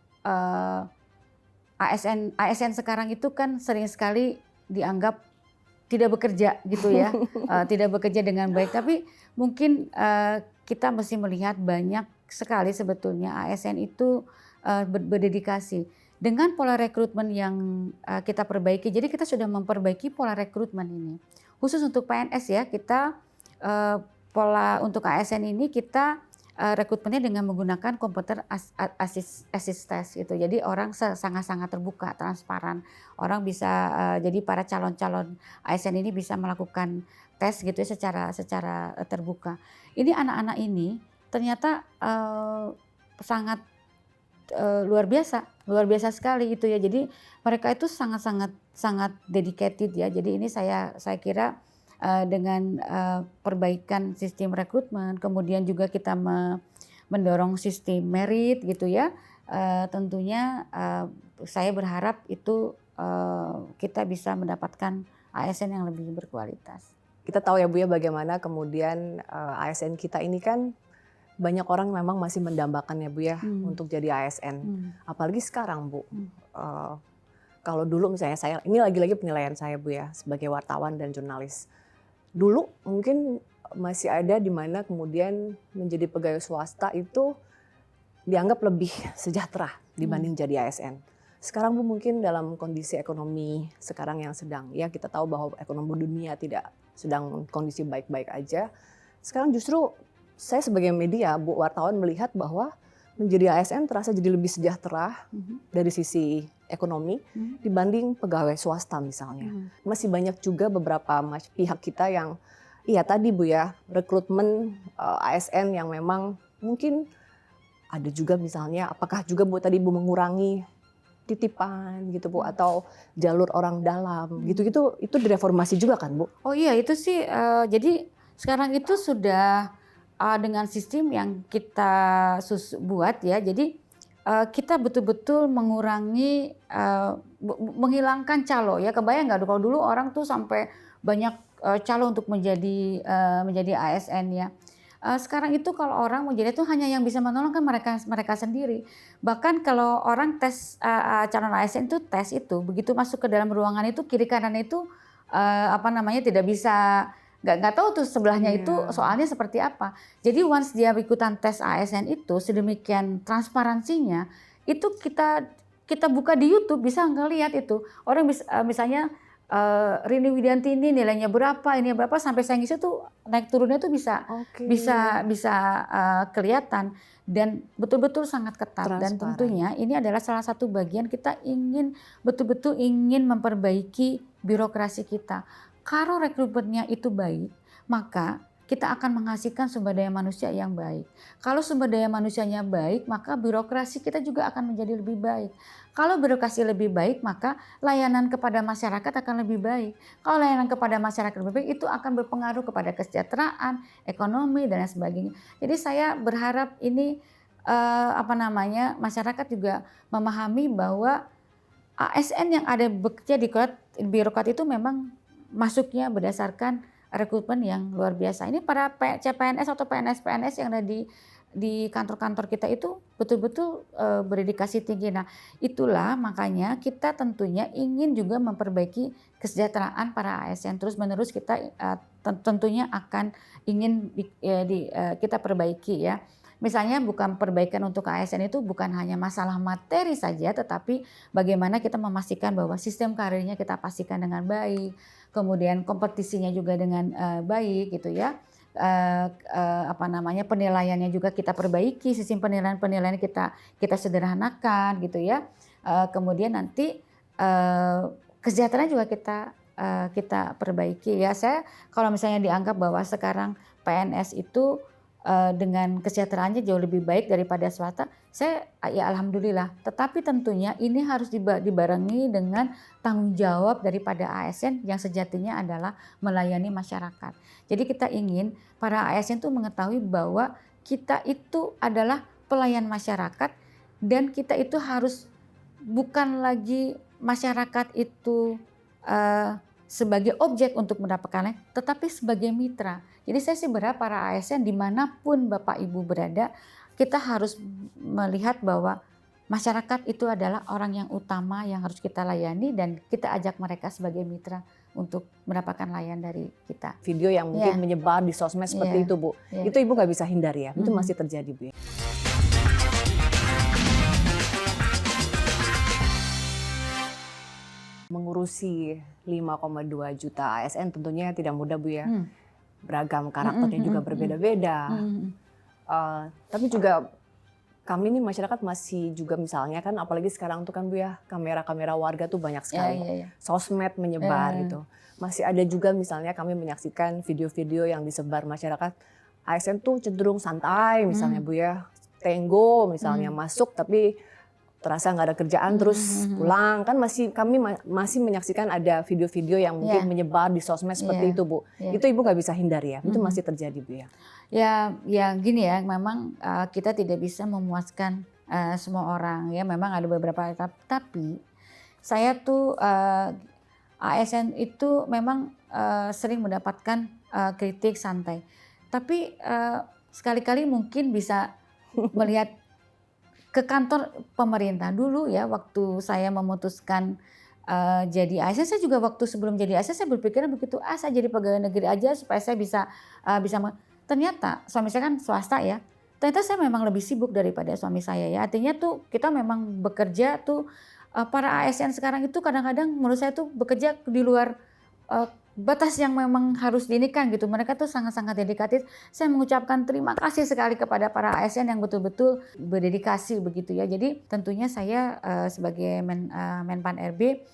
ASN sekarang itu kan sering sekali dianggap tidak bekerja gitu ya, tidak bekerja dengan baik. Tapi mungkin kita mesti melihat banyak sekali sebetulnya ASN itu berdedikasi dengan pola rekrutmen yang kita perbaiki. Jadi kita sudah memperbaiki pola rekrutmen ini. Khusus untuk PNS ya, kita pola untuk ASN ini kita rekrutmennya dengan menggunakan komputer assist test gitu. Jadi orang sangat-sangat terbuka, transparan. Orang bisa jadi para calon-calon ASN ini bisa melakukan tes gitu ya secara terbuka. Ini anak-anak ini ternyata sangat luar biasa sekali gitu ya. Jadi mereka itu sangat dedicated ya. Jadi ini saya kira dengan perbaikan sistem rekrutmen, kemudian juga kita mendorong sistem merit gitu ya. Tentunya saya berharap itu kita bisa mendapatkan ASN yang lebih berkualitas. Kita tahu ya Bu ya bagaimana kemudian ASN kita ini kan banyak orang memang masih mendambakan ya Bu ya untuk jadi ASN. Apalagi sekarang Bu. Kalau dulu misalnya saya, ini lagi-lagi penilaian saya Bu ya sebagai wartawan dan jurnalis. Dulu mungkin masih ada di mana kemudian menjadi pegawai swasta itu dianggap lebih sejahtera dibanding jadi ASN. Sekarang Bu mungkin dalam kondisi ekonomi sekarang yang sedang ya kita tahu bahwa ekonomi dunia tidak sedang kondisi baik-baik aja. Sekarang justru saya sebagai media Bu wartawan melihat bahwa menjadi ASN terasa jadi lebih sejahtera dari sisi ekonomi dibanding pegawai swasta misalnya. Masih banyak juga beberapa pihak kita yang iya tadi Bu ya rekrutmen ASN yang memang mungkin ada juga misalnya apakah juga Bu tadi Bu mengurangi titipan gitu Bu atau jalur orang dalam gitu-gitu itu direformasi juga kan Bu? Oh iya itu sih jadi sekarang itu sudah dengan sistem yang kita buat ya. Jadi kita betul-betul mengurangi, menghilangkan calo ya. Kebayang nggak kalau dulu orang tuh sampai banyak calo untuk menjadi ASN ya. Sekarang itu kalau orang menjadi itu hanya yang bisa menolong kan mereka sendiri. Bahkan kalau orang tes calon ASN itu tes itu begitu masuk ke dalam ruangan itu kiri kanan itu tidak bisa nggak tahu tuh sebelahnya itu soalnya seperti apa. Jadi once dia ikutan tes ASN itu sedemikian transparansinya itu kita buka di YouTube bisa ngelihat itu orang misalnya Rini Widianti ini nilainya berapa ini berapa sampai saya ngisi tuh naik turunnya tuh bisa kelihatan dan betul-betul sangat ketat dan tentunya ini adalah salah satu bagian kita betul-betul ingin memperbaiki birokrasi kita. Kalau rekrutmennya itu baik, maka kita akan menghasilkan sumber daya manusia yang baik. Kalau sumber daya manusianya baik, maka birokrasi kita juga akan menjadi lebih baik. Kalau birokrasi lebih baik, maka layanan kepada masyarakat akan lebih baik. Kalau layanan kepada masyarakat lebih baik, itu akan berpengaruh kepada kesejahteraan, ekonomi, dan lain sebagainya. Jadi saya berharap ini masyarakat juga memahami bahwa ASN yang ada bekerja di birokrat itu memang masuknya berdasarkan rekrutmen yang luar biasa. Ini para CPNS atau PNS-PNS yang ada di kantor-kantor kita itu betul-betul berdedikasi tinggi. Nah, itulah makanya kita tentunya ingin juga memperbaiki kesejahteraan para ASN. Terus-menerus kita tentunya akan ingin kita perbaiki ya. Misalnya bukan perbaikan untuk ASN itu bukan hanya masalah materi saja, tetapi bagaimana kita memastikan bahwa sistem karirnya kita pastikan dengan baik, kemudian kompetisinya juga dengan baik gitu ya. Penilaiannya juga kita perbaiki, sistem penilaian kita sederhanakan gitu ya. Kemudian nanti kesejahteraan juga kita perbaiki ya. Saya kalau misalnya dianggap bahwa sekarang PNS itu dengan kesejahteraannya jauh lebih baik daripada swasta, saya ya alhamdulillah. Tetapi tentunya ini harus dibarengi dengan tanggung jawab daripada ASN yang sejatinya adalah melayani masyarakat. Jadi kita ingin para ASN itu mengetahui bahwa kita itu adalah pelayan masyarakat dan kita itu harus bukan lagi masyarakat itu sebagai objek untuk mendapatkan lain, tetapi sebagai mitra. Jadi saya sih berharap para ASN dimanapun Bapak Ibu berada, kita harus melihat bahwa masyarakat itu adalah orang yang utama yang harus kita layani dan kita ajak mereka sebagai mitra untuk mendapatkan layan dari kita. Video yang mungkin menyebar di sosmed seperti itu Bu, itu Ibu nggak bisa hindari ya, itu masih terjadi Bu ya. Mengurusi 5,2 juta ASN tentunya tidak mudah Bu ya. Beragam karakternya juga berbeda-beda. Tapi juga kami nih masyarakat masih juga misalnya kan apalagi sekarang tuh kan Bu ya, kamera-kamera warga tuh banyak sekali. Sosmed menyebar gitu. Masih ada juga misalnya kami menyaksikan video-video yang disebar masyarakat ASN tuh cenderung santai misalnya Bu ya. Tenggo misalnya masuk tapi terasa nggak ada kerjaan terus pulang kan kami masih menyaksikan ada video-video yang mungkin menyebar di sosmed seperti itu Bu. Itu Ibu nggak bisa hindari ya, itu masih terjadi Bu ya. Ya gini ya, memang kita tidak bisa memuaskan semua orang ya, memang ada beberapa tapi saya tuh ASN itu memang sering mendapatkan kritik santai, tapi sekali-kali mungkin bisa melihat ke kantor pemerintah dulu ya. Waktu saya memutuskan jadi ASN, saya juga waktu sebelum jadi ASN saya berpikiran begitu, saya jadi pegawai negeri aja supaya saya bisa ternyata suami saya kan swasta ya, ternyata saya memang lebih sibuk daripada suami saya ya. Artinya tuh kita memang bekerja tuh para ASN sekarang itu kadang-kadang menurut saya tuh bekerja di luar batas yang memang harus diinikan gitu. Mereka tuh sangat-sangat dedikatif. Saya mengucapkan terima kasih sekali kepada para ASN yang betul-betul berdedikasi begitu ya. Jadi tentunya saya sebagai Menpan RB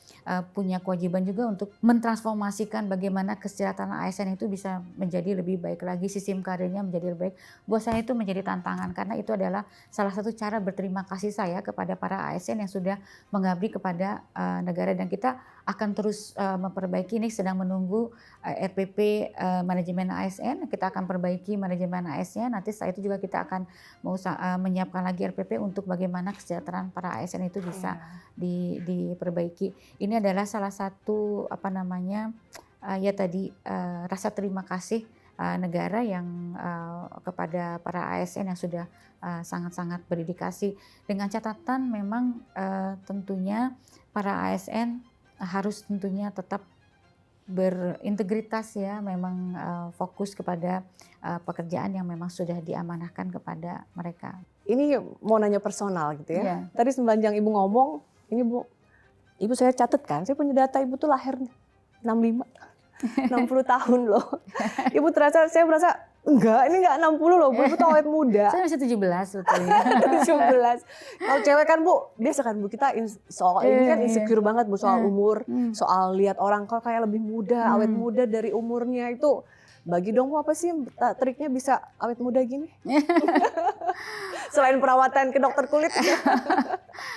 punya kewajiban juga untuk mentransformasikan bagaimana kesejahteraan ASN itu bisa menjadi lebih baik lagi, sistem karirnya menjadi lebih baik. Buat saya itu menjadi tantangan karena itu adalah salah satu cara berterima kasih saya kepada para ASN yang sudah mengabdi kepada negara, dan kita akan terus memperbaiki. Ini sedang menunggu RPP manajemen ASN, kita akan perbaiki manajemen ASN. Nanti setelah itu juga kita akan menyiapkan lagi RPP untuk bagaimana kesejahteraan para ASN itu bisa diperbaiki. Ini adalah salah satu rasa terima kasih negara yang kepada para ASN yang sudah sangat-sangat berdedikasi. Dengan catatan memang tentunya para ASN harus tentunya tetap berintegritas ya, memang fokus kepada pekerjaan yang memang sudah diamanahkan kepada mereka. Ini mau nanya personal gitu ya. Tadi sepanjang Ibu ngomong, ini Bu, Ibu saya catat kan, saya punya data Ibu tuh lahir 65, 60 tahun loh. Ibu saya merasa enggak, ini enggak 60 loh Bu, Ibu tuh awet muda. Saya masih 17 sebetulnya. 17. Kalau cewek kan Bu, biasa kan Bu, kita soal ini kan insecure banget Bu soal umur, soal lihat orang kok kayak lebih muda, awet muda dari umurnya itu Bagi dong apa sih triknya bisa awet muda gini? Selain perawatan ke dokter kulit.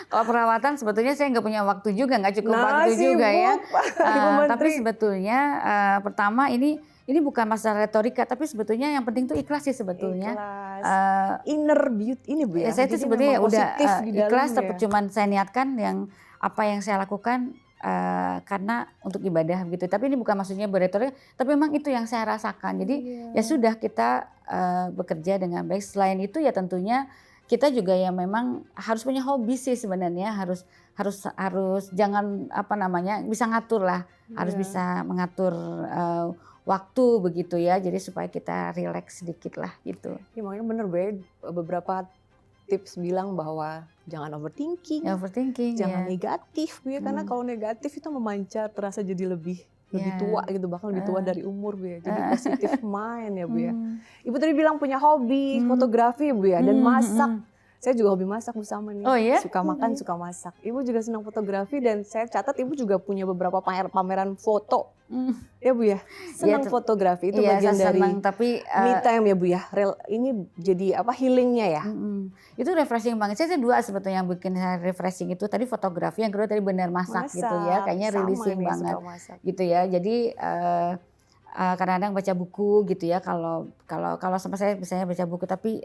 Kalau perawatan sebetulnya saya nggak punya waktu juga, nggak cukup Nah, waktu juga ya. Ibu Tapi Menteri. sebetulnya pertama ini bukan masalah retorika, tapi sebetulnya yang penting tuh ikhlas sih sebetulnya. Ikhlas. Eh, Inner beauty ini Bu ya. saya itu Jadi sebetulnya memang udah positif di ikhlas, dalamnya. tapi cuman saya niatkan yang apa yang saya lakukan karena untuk ibadah gitu. Tapi ini bukan maksudnya berretorika, tapi memang itu yang saya rasakan. Jadi ya sudah, kita bekerja dengan baik. Selain itu ya tentunya kita juga ya memang harus punya hobi sih sebenarnya, harus jangan bisa ngatur lah, harus bisa mengatur waktu begitu ya. Jadi supaya kita rileks sedikit lah gitu. Ya makanya bener Bu ya, beberapa tips bilang bahwa jangan overthinking, jangan negatif Bu ya, karena kalau negatif itu memancar, terasa jadi lebih tua gitu, bahkan lebih tua dari umur Bu ya. Jadi positive mind ya Bu ya. Ibu tadi bilang punya hobi fotografi Bu ya, dan masak. Saya juga hobi masak bersama nih. Oh ya? Suka makan, suka masak. Ibu juga senang fotografi, dan saya catat Ibu juga punya beberapa pameran foto. Ya Bu ya, senang fotografi itu bagian dari tapi me time ya Bu ya. Ini jadi healingnya ya. Itu refreshing banget. Saya dua sebetulnya yang bikin saya refreshing itu, tadi fotografi, yang kedua tadi benar masak gitu ya. Kayaknya releasing banget gitu ya. Jadi kadang-kadang baca buku gitu ya, kalau sama saya biasanya baca buku, tapi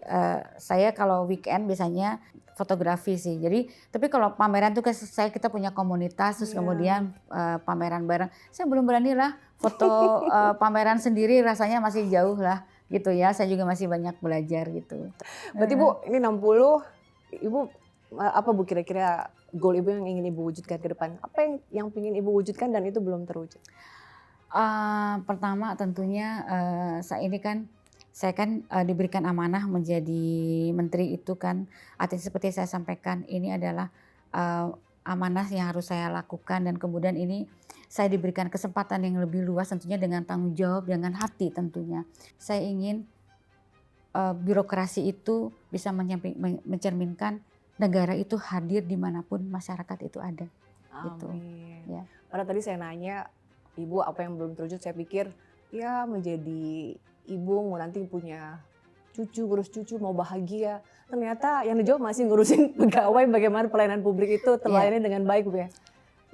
saya kalau weekend biasanya fotografi sih. Jadi tapi kalau pameran tuh kita punya komunitas, terus kemudian pameran bareng. Saya belum berani lah foto pameran sendiri, rasanya masih jauh lah gitu ya. Saya juga masih banyak belajar gitu. Berarti Bu, ini 60, Ibu apa Bu kira-kira goal Ibu yang ingin Ibu wujudkan ke depan? Apa yang ingin Ibu wujudkan dan itu belum terwujud? Pertama tentunya saya kan diberikan amanah menjadi menteri itu kan, artinya seperti saya sampaikan, ini adalah amanah yang harus saya lakukan, dan kemudian ini saya diberikan kesempatan yang lebih luas tentunya dengan tanggung jawab, dengan hati tentunya. Saya ingin birokrasi itu bisa mencerminkan negara itu hadir dimanapun masyarakat itu ada. Gitu. Ya. Karena tadi saya nanya, Ibu apa yang belum terwujud, saya pikir ya menjadi ibu mau nanti punya cucu, ngurus cucu, mau bahagia. Ternyata yang dijawab masih ngurusin pegawai, bagaimana pelayanan publik itu terlayani dengan baik Bu ya.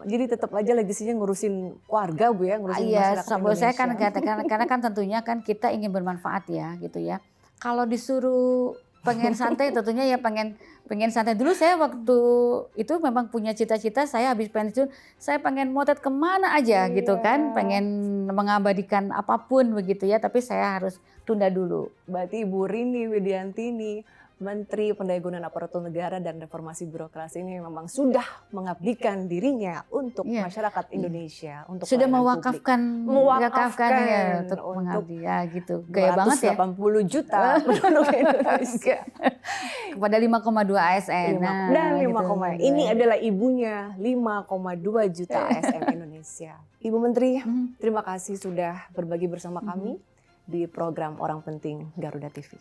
Jadi tetap aja legasinya ngurusin warga Bu ya, ngurusin masyarakat Indonesia. Saya kan katakan, karena kan tentunya kan kita ingin bermanfaat ya gitu ya. Kalau disuruh pengen santai tentunya ya pengen santai. Dulu saya waktu itu memang punya cita-cita, saya habis pensiun saya pengen motret kemana aja gitu kan, pengen mengabadikan apapun begitu ya, tapi saya harus tunda dulu. Berarti Ibu Rini Widiantini, Menteri Pendayagunaan Aparatur Negara dan Reformasi Birokrasi, ini memang sudah mengabdikan dirinya untuk masyarakat Indonesia, untuk sudah mewakafkan ya, untuk mengabdi ya gitu. Gaya banget ya. 280 juta penduduk Indonesia kepada 5,2 ASN. Dan 5, gitu. Ini adalah ibunya 5,2 juta ASN Indonesia. Ibu Menteri, terima kasih sudah berbagi bersama kami di program Orang Penting Garuda TV.